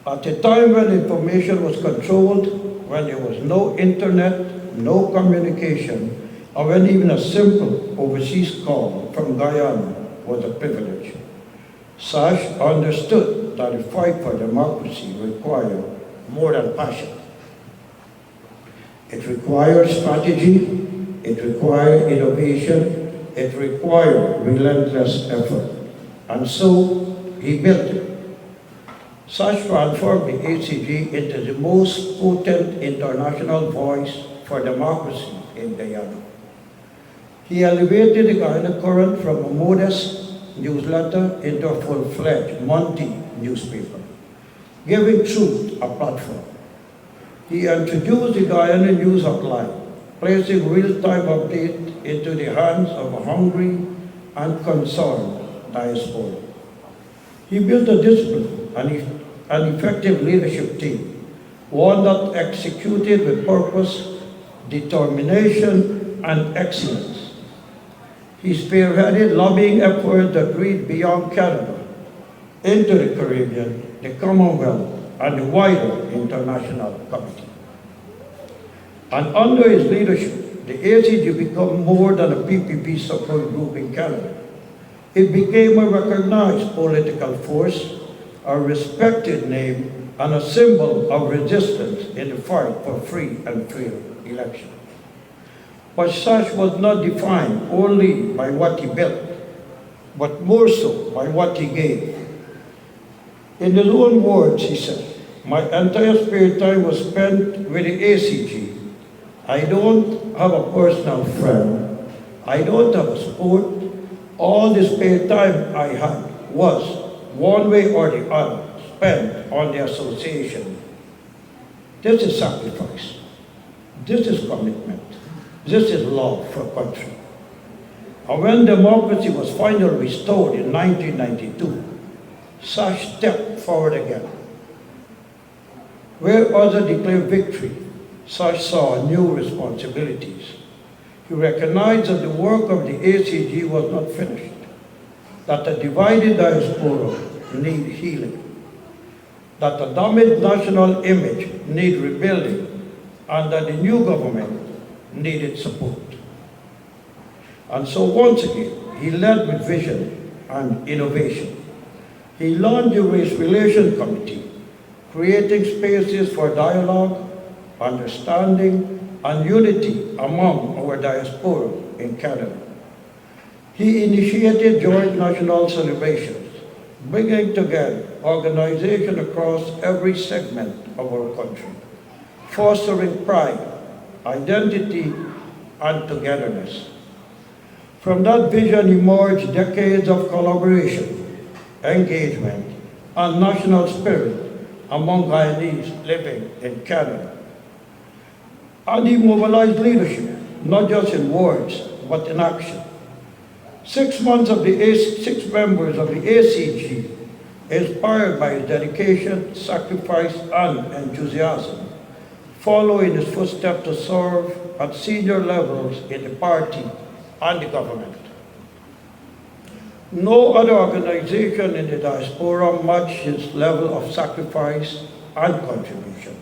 Speaker 7: At a time when information was controlled, when there was no internet, no communication, and when even a simple overseas call from Guyana was a privilege, Sash understood that the fight for democracy required more than passion. It required strategy, it required innovation, it required relentless effort. And so he built it. Sash transformed the ACG into the most potent international voice for democracy in Guyana. He elevated the Guyana Current from a modest newsletter into a full-fledged monthly newspaper, giving truth a platform. He introduced the Guyana News Hotline, placing real-time updates into the hands of a hungry and concerned diaspora. He built a disciplined and effective leadership team, one that executed with purpose, determination, and excellence. He spearheaded lobbying efforts that reached beyond Canada, into the Caribbean, the Commonwealth, and the wider international community. And under his leadership, the ACG became more than a PPP support group in Canada. It became a recognized political force, a respected name, and a symbol of resistance in the fight for free and fair elections. But Sash was not defined only by what he built, but more so by what he gave. In his own words, he said, "My entire spare time was spent with the ACG. I don't have a personal friend. I don't have a sport. All the spare time I had was, one way or the other, spent on the association." This is sacrifice. This is commitment. This is love for country. And when democracy was finally restored in 1992, Sash stepped forward again. Where others declared victory, Sash saw new responsibilities. He recognized that the work of the ACG was not finished, that the divided diaspora need healing, that the damaged national image need rebuilding, and that the new government needed support. And so once again, he led with vision and innovation. He launched the Race Relations Committee, creating spaces for dialogue, understanding, and unity among our diaspora in Canada. He initiated joint national celebrations, bringing together organizations across every segment of our country, fostering pride, identity, and togetherness. From that vision emerged decades of collaboration, engagement, and national spirit among Guyanese living in Canada. And he mobilized leadership, not just in words, but in action. 6 members of the ACG, inspired by his dedication, sacrifice, and enthusiasm, follow in his footsteps to serve at senior levels in the party and the government. No other organization in the diaspora matched his level of sacrifice and contribution.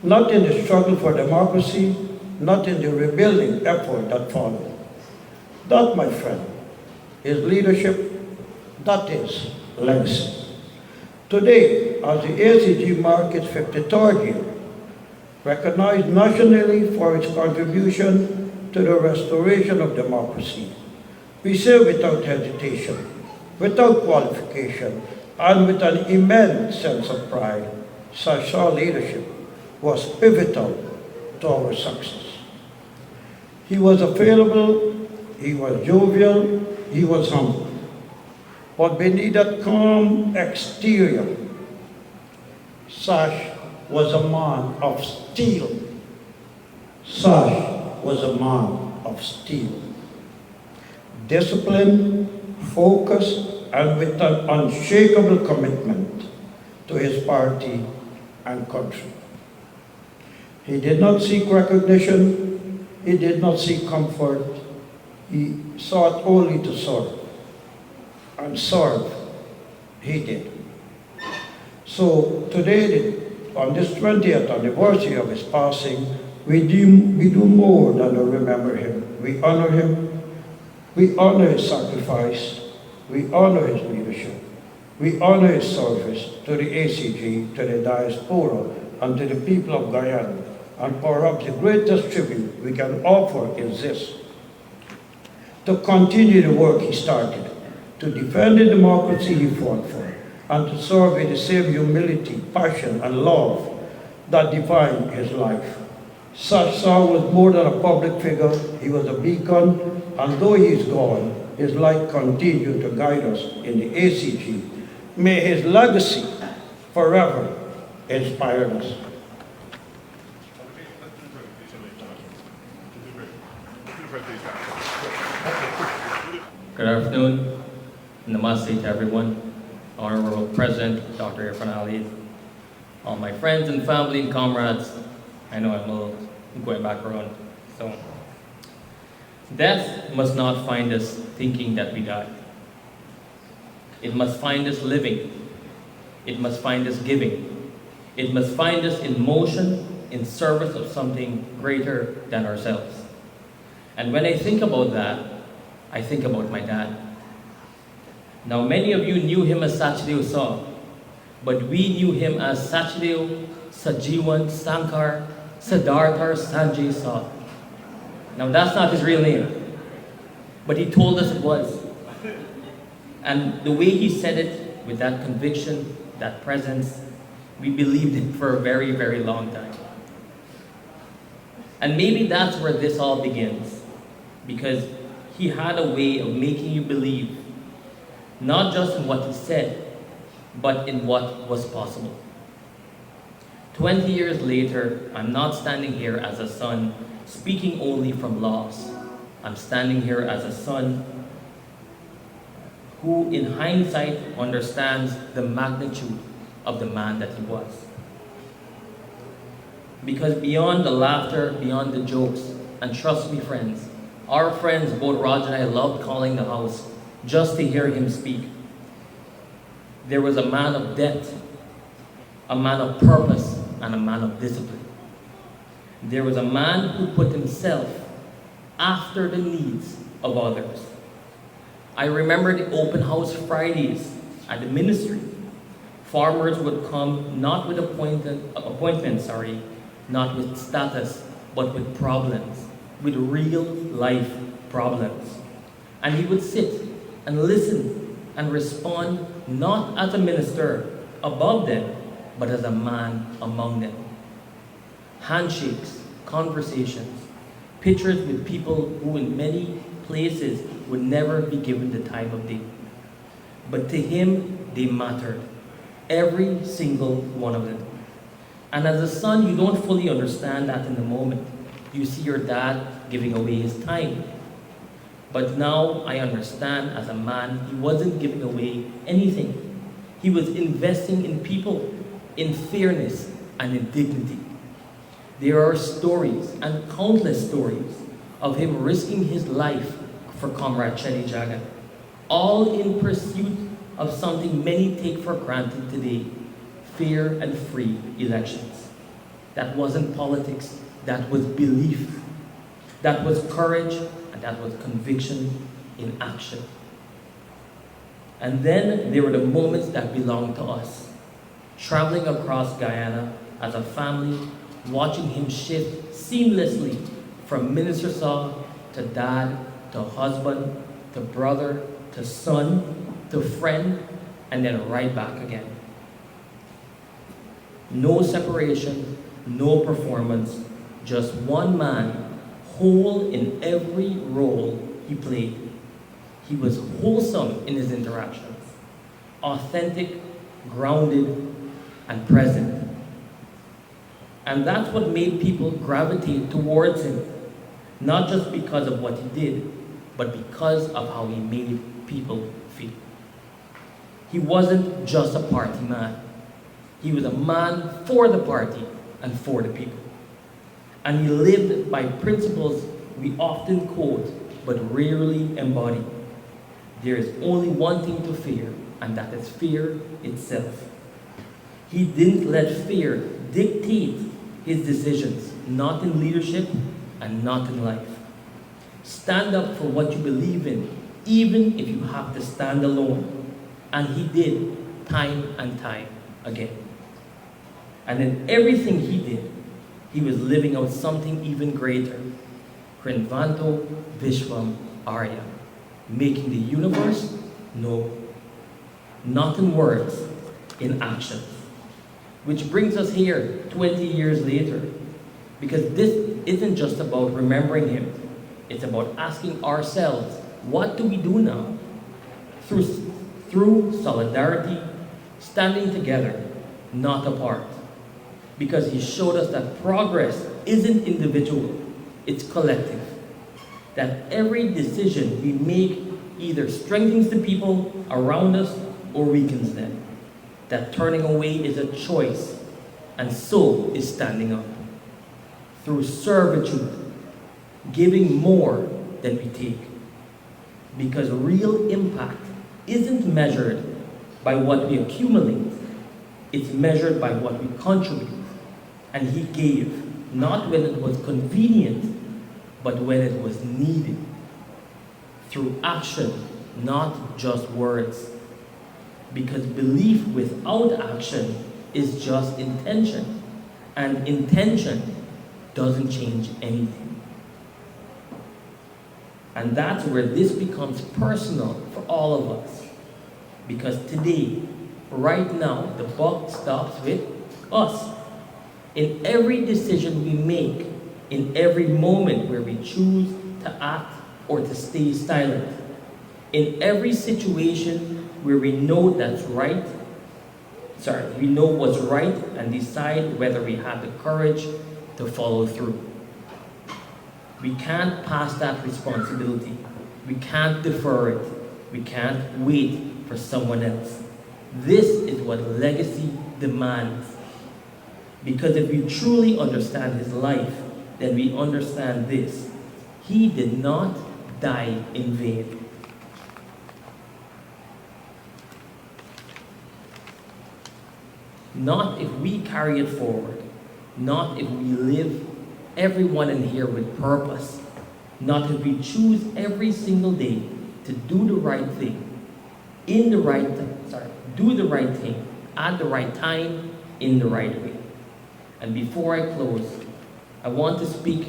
Speaker 7: Not in the struggle for democracy, not in the rebuilding effort that followed. That, my friend, is leadership, that is legacy. Today, as the ACG marks its 53rd year, recognized nationally for its contribution to the restoration of democracy, we say without hesitation, without qualification, and with an immense sense of pride, Sash's leadership was pivotal to our success. He was available, he was jovial, he was humble. But beneath that calm exterior, Sash was a man of steel. Sash was a man of steel. disciplined, focused, and with an unshakable commitment to his party and country. He did not seek recognition, he did not seek comfort, he sought only to serve. And serve, he did. So today, on this 20th anniversary of his passing, we do more than to remember him. We honor him, we honor his sacrifice, we honor his leadership, we honor his service to the ACG, to the diaspora, and to the people of Guyana. And perhaps the greatest tribute we can offer is this: to continue the work he started, to defend the democracy he fought for, and to serve with the same humility, passion, and love that defined his life. Sasha was more than a public figure, he was a beacon, and though he is gone, his light continued to guide us in the ACG. May his legacy forever inspire us.
Speaker 8: Good afternoon, namaste to everyone. Honorable President, Dr. Irfan Ali, all my friends and family and comrades. I know I'm going back around. So, death must not find us thinking that we died. It must find us living. It must find us giving. It must find us in motion, in service of something greater than ourselves. And when I think about that, I think about my dad. Now, many of you knew him as Sachdeo Saw, but we knew him as Sachdeo Sajiwan Sankar Siddharthar Sanjay Saw. Now, that's not his real name, but he told us it was. And the way he said it, with that conviction, that presence, we believed it for a very, very long time. And maybe that's where this all begins, because he had a way of making you believe, not just in what he said, but in what was possible. 20 years later, I'm not standing here as a son speaking only from loss. I'm standing here as a son who, in hindsight, understands the magnitude of the man that he was. Because beyond the laughter, beyond the jokes, and trust me, friends, our friends, both Raj and I, loved calling the house just to hear him speak. There was a man of depth, a man of purpose, and a man of discipline. There was a man who put himself after the needs of others. I remember the open house Fridays at the ministry. Farmers would come not with appointments, not with status, but with problems, with real life problems. And he would sit and listen and respond not as a minister above them, but as a man among them. Handshakes, conversations, pictures with people who in many places would never be given the time of day. But to him, they mattered. Every single one of them. And as a son, you don't fully understand that in the moment. You see your dad giving away his time. But now I understand as a man, he wasn't giving away anything. He was investing in people, in fairness, and in dignity. There are stories, and countless stories, of him risking his life for Comrade Chetty Jagan, all in pursuit of something many take for granted today: fair and free elections. That wasn't politics, that was belief, that was courage, and that was conviction in action. And then there were the moments that belonged to us, traveling across Guyana as a family, watching him shift seamlessly from Minister Saw to dad, to husband, to brother, to son, to friend, and then right back again. No separation, no performance, just one man, whole in every role he played. He was wholesome in his interactions, authentic, grounded, and present. And that's what made people gravitate towards him, not just because of what he did, but because of how he made people feel. He wasn't just a party man. He was a man for the party and for the people. And he lived by principles we often quote but rarely embody. There is only one thing to fear, and that is fear itself. He didn't let fear dictate his decisions, not in leadership and not in life. Stand up for what you believe in, even if you have to stand alone. And he did, time and time again. And in everything he did, he was living out something even greater. Krinvanto Vishwam Arya, making the universe know, not in words, in action. Which brings us here 20 years later, because this isn't just about remembering him. It's about asking ourselves, what do we do now? Through solidarity, standing together, not apart. Because he showed us that progress isn't individual, it's collective. That every decision we make either strengthens the people around us or weakens them. That turning away is a choice, and so is standing up. Through servitude, giving more than we take. Because real impact isn't measured by what we accumulate, it's measured by what we contribute. And he gave, not when it was convenient, but when it was needed. Through action, not just words. Because belief without action is just intention, and intention doesn't change anything. And that's where this becomes personal for all of us. Because today, right now, the buck stops with us. In every decision we make, in every moment where we choose to act or to stay silent, in every situation where we know that's right, we know what's right and decide whether we have the courage to follow through. We can't pass that responsibility. We can't defer it. We can't wait for someone else. This is what legacy demands. Because if we truly understand his life, then we understand this. He did not die in vain. Not if we carry it forward. Not if we live everyone in here with purpose. Not if we choose every single day to do the right thing. Do the right thing at the right time, in the right way. And before I close, I want to speak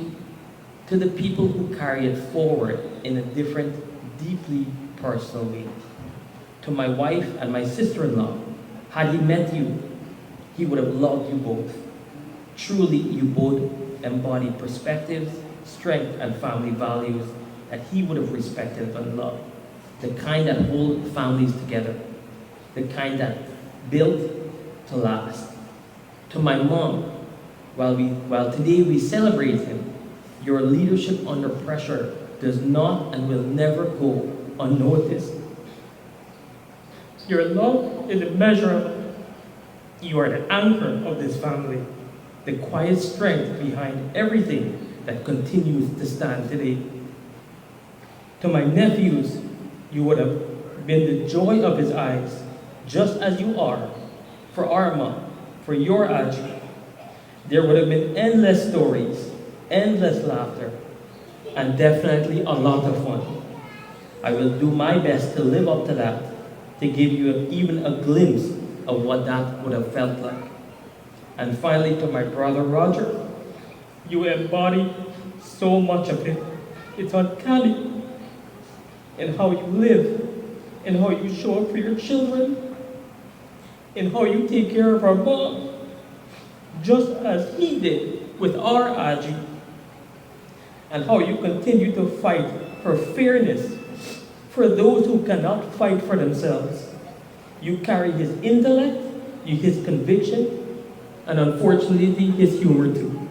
Speaker 8: to the people who carry it forward in a different, deeply personal way. To my wife and my sister-in-law, had he met you, he would have loved you both. Truly, you both embody perspectives, strength, and family values that he would have respected and loved. The kind that hold families together. The kind that built to last. To my mom, while today we celebrate him, your leadership under pressure does not and will never go unnoticed.
Speaker 9: Your love is immeasurable. You are the anchor of this family, the quiet strength behind everything that continues to stand today. To my nephews, you would have been the joy of his eyes, just as you are for our mom, for your Aji. There would have been endless stories, endless laughter, and definitely a lot of fun. I will do my best to live up to that, to give you even a glimpse of what that would have felt like. And finally, to my brother Roger, you embody so much of it. It's uncanny in how you live, in how you show up for your children, in how you take care of our mom, just as he did with our Aji, and how you continue to fight for fairness for those who cannot fight for themselves. You carry his intellect, his conviction, and unfortunately his humor too.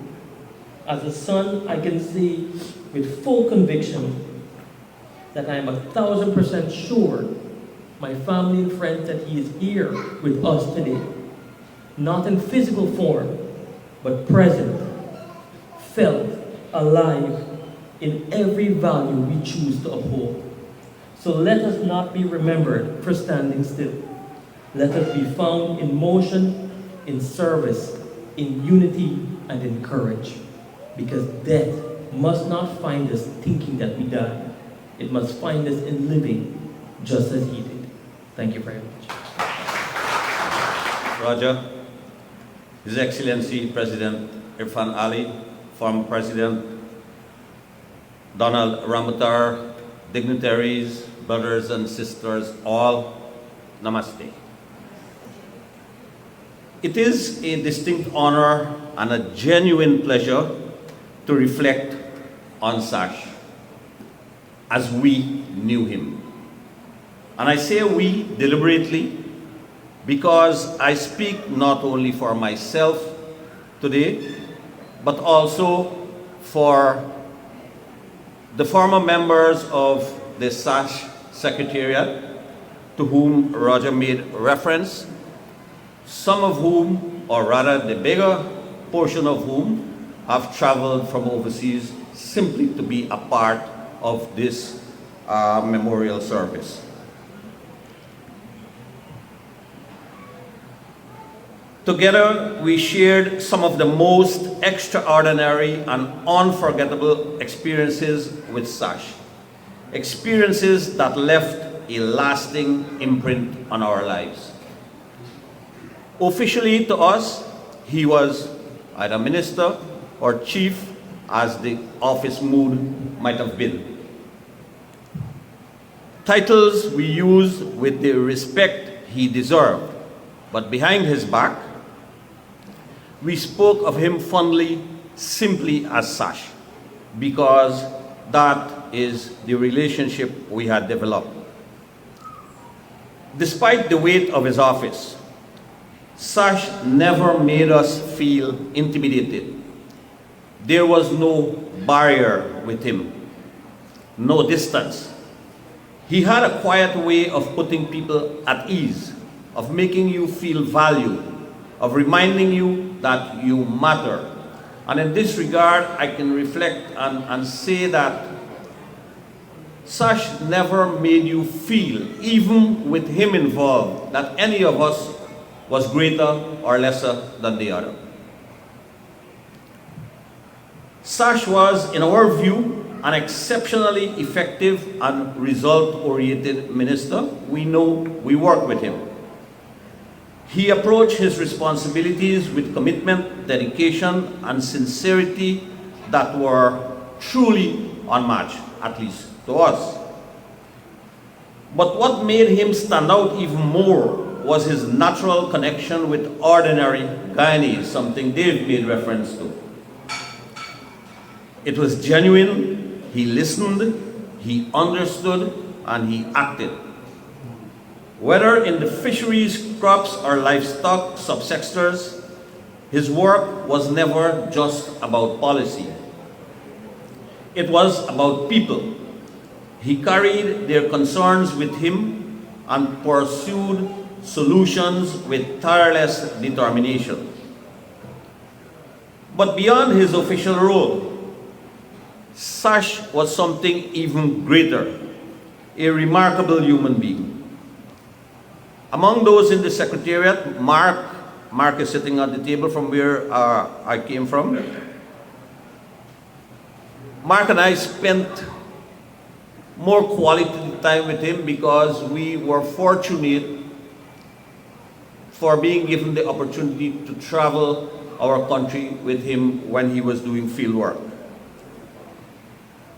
Speaker 9: As a son, I can say with full conviction, that I am 1,000% sure, my family and friends, that he is here with us today. Not in physical form, but present, felt, alive in every value we choose to uphold. So let us not be remembered for standing still. Let us be found in motion, in service, in unity, and in courage. Because death must not find us thinking that we died. It must find us in living just as he did. Thank you very much.
Speaker 10: Roger, His Excellency President Irfan Ali, former President Donald Ramutar, dignitaries, brothers and sisters, all, namaste. It is a distinct honor and a genuine pleasure to reflect on Sash as we knew him. And I say we deliberately because I speak not only for myself today, but also for the former members of the Sash Secretariat to whom Roger made reference, some of whom, or rather the bigger portion of whom, have traveled from overseas simply to be a part of this memorial service. Together, we shared some of the most extraordinary and unforgettable experiences with Sash. Experiences that left a lasting imprint on our lives. Officially to us, he was either minister or chief, as the office mood might have been. Titles we use with the respect he deserved, but behind his back, we spoke of him fondly simply as Sash, because that is the relationship we had developed. Despite the weight of his office, Sash never made us feel intimidated. There was no barrier with him, no distance. He had a quiet way of putting people at ease, of making you feel valued, of reminding you that you matter. And in this regard, I can reflect and say that Sash never made you feel, even with him involved, that any of us was greater or lesser than the other. Sash was, in our view, an exceptionally effective and result-oriented minister. We know we worked with him. He approached his responsibilities with commitment, dedication, and sincerity that were truly unmatched, at least to us. But what made him stand out even more was his natural connection with ordinary Guyanese, something Dave made reference to. It was genuine, he listened, he understood, and he acted. Whether in the fisheries, crops, or livestock subsectors, his work was never just about policy. It was about people. He carried their concerns with him and pursued solutions with tireless determination. But beyond his official role, Sash was something even greater, a remarkable human being. Among those in the Secretariat, Mark is sitting at the table from where I came from. Mark and I spent more quality time with him because we were fortunate for being given the opportunity to travel our country with him when he was doing field work.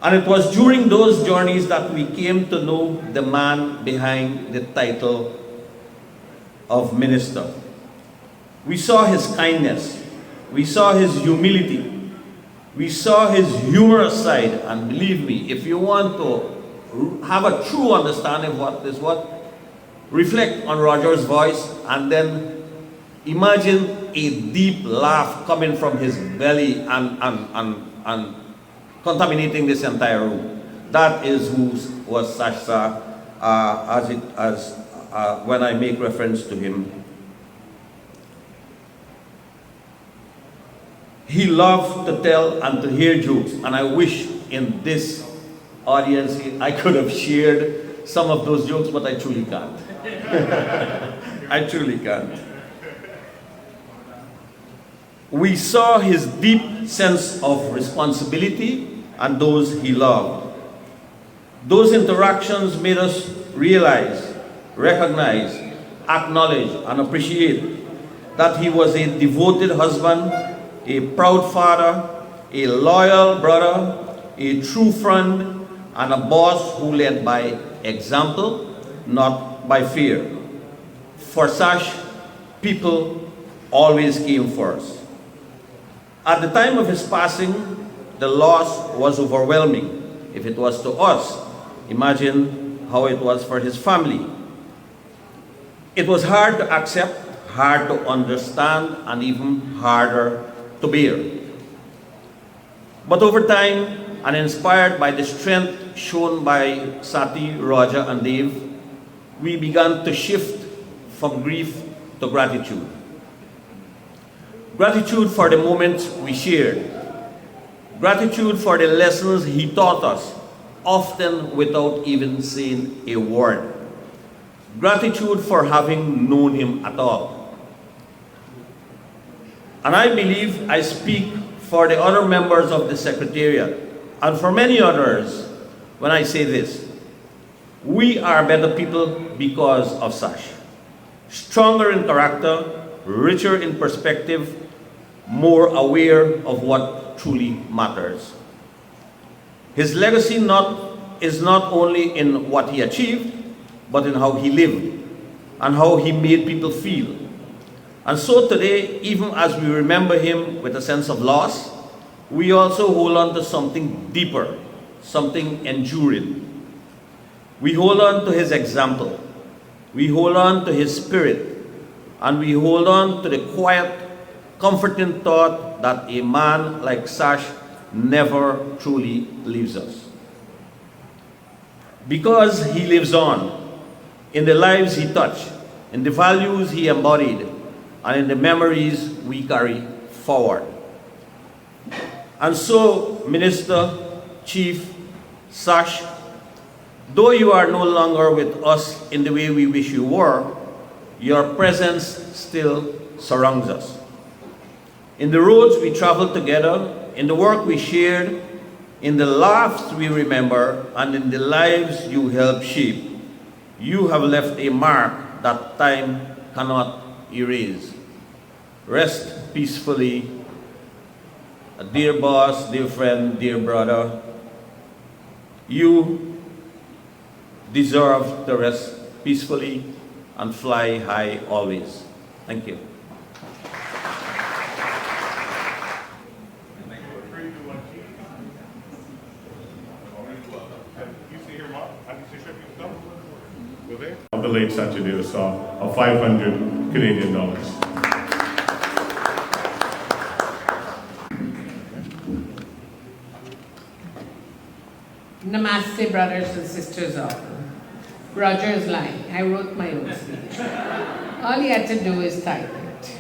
Speaker 10: And it was during those journeys that we came to know the man behind the title of minister. We saw his kindness, we saw his humility, we saw his humorous side, and believe me, if you want to have a true understanding of what is what, reflect on Roger's voice and then imagine a deep laugh coming from his belly and contaminating this entire room. That is who was Sashsa when I make reference to him. He loved to tell and to hear jokes, and I wish in this audience I could have shared some of those jokes, but I truly can't. I truly can't. We saw his deep sense of responsibility and those he loved. Those interactions made us realize, recognize, acknowledge, and appreciate that he was a devoted husband, a proud father, a loyal brother, a true friend, and a boss who led by example, not by fear. For Sash, people always came first. At the time of his passing, the loss was overwhelming. If it was to us, imagine how it was for his family. It was hard to accept, hard to understand, and even harder to bear. But over time, and inspired by the strength shown by Sati, Roger, and Dave, we began to shift from grief to gratitude. Gratitude for the moments we shared. Gratitude for the lessons he taught us, often without even saying a word. Gratitude for having known him at all. And I believe I speak for the other members of the Secretariat, and for many others, when I say this. We are better people because of Sash. Stronger in character, richer in perspective, more aware of what truly matters. His legacy is not only in what he achieved, but in how he lived and how he made people feel. And so today, even as we remember him with a sense of loss, we also hold on to something deeper, something enduring. We hold on to his example, we hold on to his spirit, and we hold on to the quiet, comforting thought that a man like Sash never truly leaves us. Because he lives on, in the lives he touched, in the values he embodied, and in the memories we carry forward. And so, Minister, Chief, Sash, though you are no longer with us in the way we wish you were, your presence still surrounds us. In the roads we traveled together, in the work we shared, in the laughs we remember, and in the lives you helped shape, you have left a mark that time cannot erase. Rest peacefully, a dear boss, dear friend, dear brother. You deserve to rest peacefully and fly high always. Thank you.
Speaker 6: Of the late Saturday saw of 500 Canadian dollars.
Speaker 11: Namaste, brothers and sisters all. Roger is lying. I wrote my own speech. All he had to do is type it.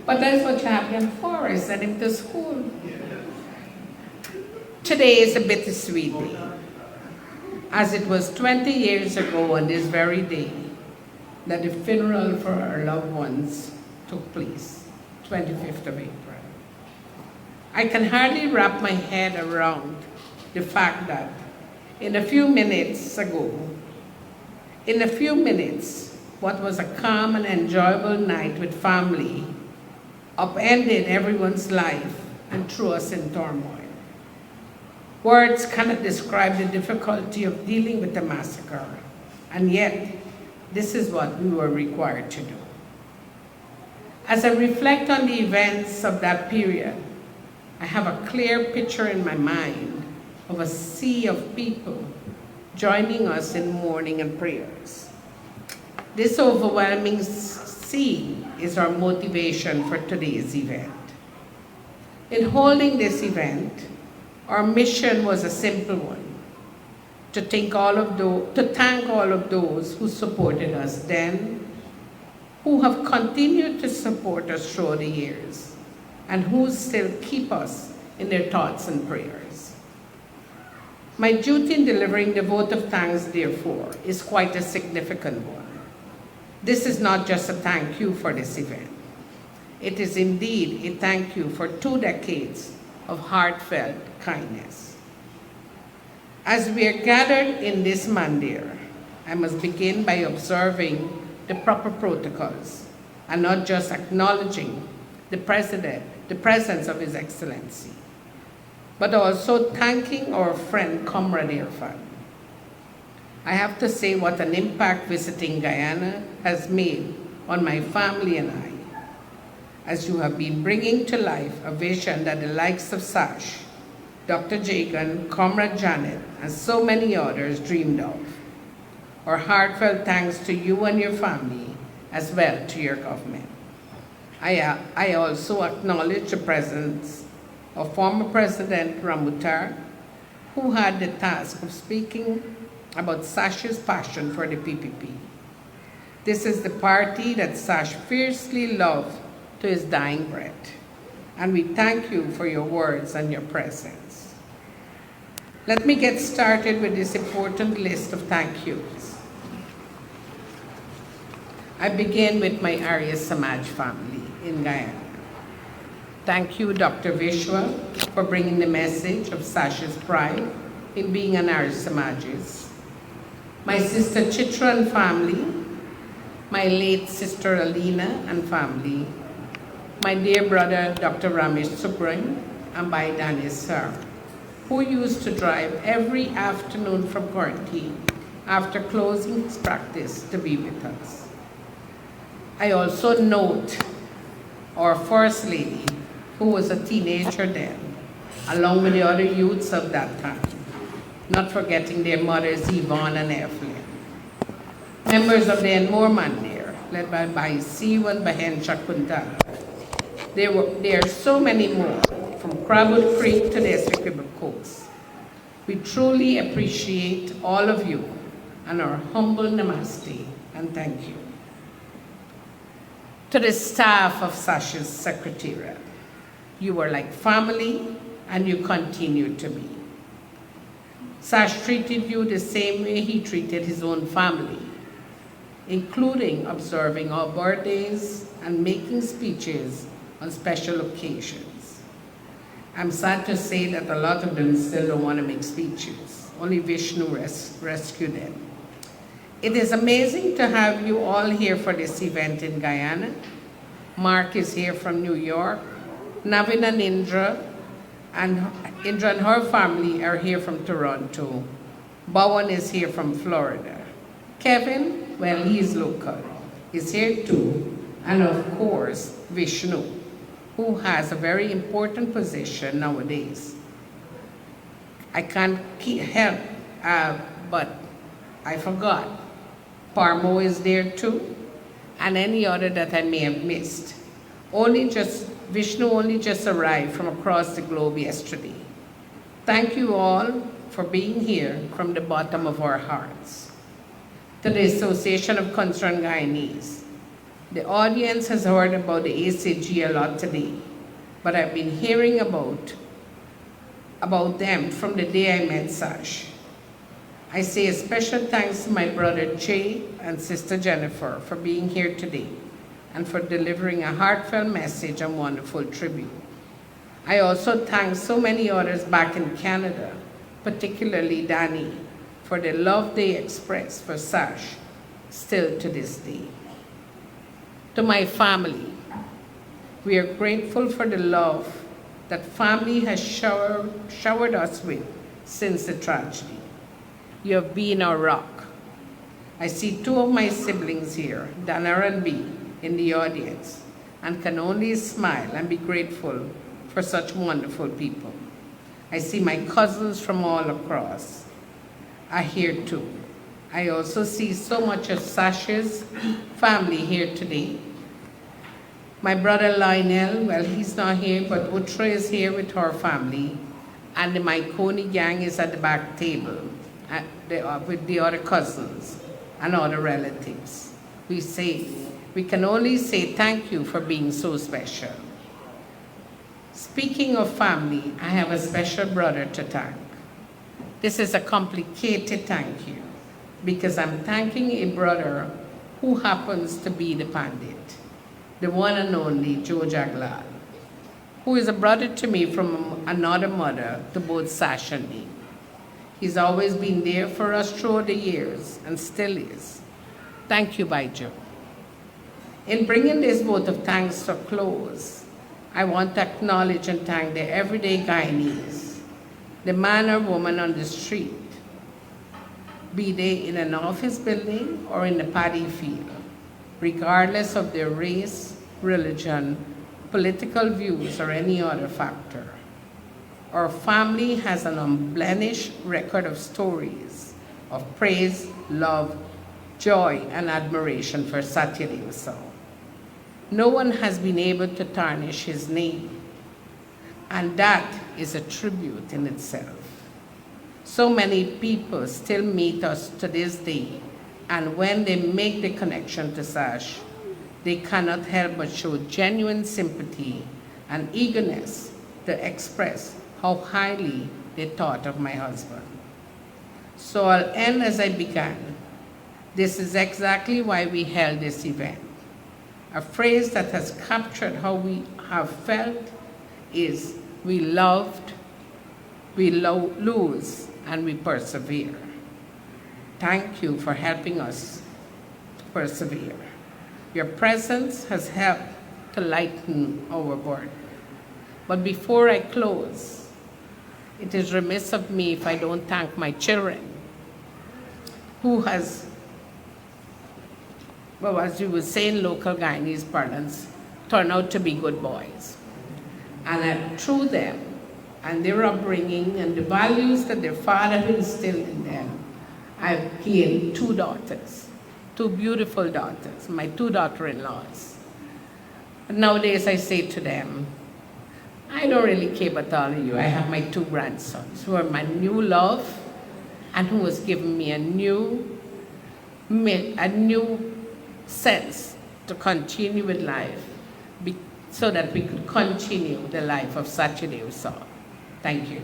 Speaker 11: But that's what you have him for, is send him to school. Today is a bittersweet day, as it was 20 years ago on this very day that the funeral for our loved ones took place, 25th of April. I can hardly wrap my head around the fact that in a few minutes, what was a calm and enjoyable night with family upended everyone's life and threw us in turmoil. Words cannot describe the difficulty of dealing with the massacre, and yet, this is what we were required to do. As I reflect on the events of that period, I have a clear picture in my mind of a sea of people joining us in mourning and prayers. This overwhelming sea is our motivation for today's event. In holding this event, our mission was a simple one: to thank all of those who supported us then, who have continued to support us through the years, and who still keep us in their thoughts and prayers. My duty in delivering the vote of thanks, therefore, is quite a significant one. This is not just a thank you for this event. It is indeed a thank you for 2 decades of heartfelt kindness. As we are gathered in this mandir, I must begin by observing the proper protocols and not just acknowledging the presence of His Excellency, but also thanking our friend Comrade Irfan. I have to say what an impact visiting Guyana has made on my family and I, as you have been bringing to life a vision that the likes of Sash, Dr. Jagan, Comrade Janet, and so many others dreamed of. Our heartfelt thanks to you and your family, as well to your government. I also acknowledge the presence of former President Ramutar, who had the task of speaking about Sash's passion for the PPP. This is the party that Sash fiercely loved to his dying breath, and we thank you for your words and your presence. Let me get started with this important list of thank yous. I begin with my Arya Samaj family in Guyana. Thank you, Dr. Vishwa, for bringing the message of Sash's pride in being an Arya Samajist. My sister Chitra and family, my late sister Alina and family, my dear brother Dr. Ramesh Subramanian and by Daniel Sir, who used to drive every afternoon from Corti after closing his practice to be with us. I also note our First Lady, who was a teenager then, along with the other youths of that time, not forgetting their mothers Yvonne and Evelyn. Members of the Enmore Mandir, led by Siu and Bahen Chakunta. There are so many more, from Crabwood Creek to the Essequibo Coast. We truly appreciate all of you and our humble namaste and thank you. To the staff of Sash's Secretariat, you are like family and you continue to be. Sash treated you the same way he treated his own family, including observing our birthdays and making speeches on special occasions. I'm sad to say that a lot of them still don't want to make speeches. Only Vishnu rescued them. It is amazing to have you all here for this event in Guyana. Mark is here from New York. Navin and Indra and her family are here from Toronto. Bowen is here from Florida. Kevin, well, he's local, is here too. And of course, Vishnu, who has a very important position nowadays. I can't help, but I forgot. Parmo is there too, and any other that I may have missed. Vishnu only just arrived from across the globe yesterday. Thank you all for being here from the bottom of our hearts. To the Association of Concerned Guyanese, the audience has heard about the ACG a lot today, but I've been hearing about them from the day I met Sash. I say a special thanks to my brother Jay and sister Jennifer for being here today and for delivering a heartfelt message and wonderful tribute. I also thank so many others back in Canada, particularly Danny, for the love they express for Sash still to this day. To my family, we are grateful for the love that family has showered us with since the tragedy. You have been our rock. I see 2 of my siblings here, Dana and B, in the audience, and can only smile and be grateful for such wonderful people. I see my cousins from all across are here too. I also see so much of Sash's family here today. My brother Lionel, well, he's not here, but Utra is here with her family, and the Maikoni gang is at the back table. with the other cousins and other relatives. We can only say thank you for being so special. Speaking of family, I have a special brother to thank. This is a complicated thank you because I'm thanking a brother who happens to be the Pandit, the one and only Joe Jaglal, who is a brother to me from another mother to both Sash and me. He's always been there for us throughout the years and still is. Thank you, Bhai Joe. In bringing this vote of thanks to a close, I want to acknowledge and thank the everyday Guyanese, the man or woman on the street, be they in an office building or in the paddy field, regardless of their race, religion, political views, or any other factor. Our family has an unblemished record of stories of praise, love, joy, and admiration for Satyadeva Sahu. No one has been able to tarnish his name, and that is a tribute in itself. So many people still meet us to this day, and when they make the connection to Sash, they cannot help but show genuine sympathy and eagerness to express how highly they thought of my husband. So I'll end as I began. This is exactly why we held this event. A phrase that has captured how we have felt is, we loved, we lose, and we persevere. Thank you for helping us persevere. Your presence has helped to lighten our burden. But before I close, it is remiss of me if I don't thank my children, who has, well, as you would say in local Guyanese parlance, turned out to be good boys. And through them and their upbringing and the values that their father instilled in them, I've gained 2 daughters, 2 beautiful daughters, my 2 daughter-in-laws. And nowadays I say to them, I don't really care about all of you. I have my 2 grandsons who are my new love and who has given me a new sense to continue with life so that we could continue the life of Satyadeva Sahu. Thank you.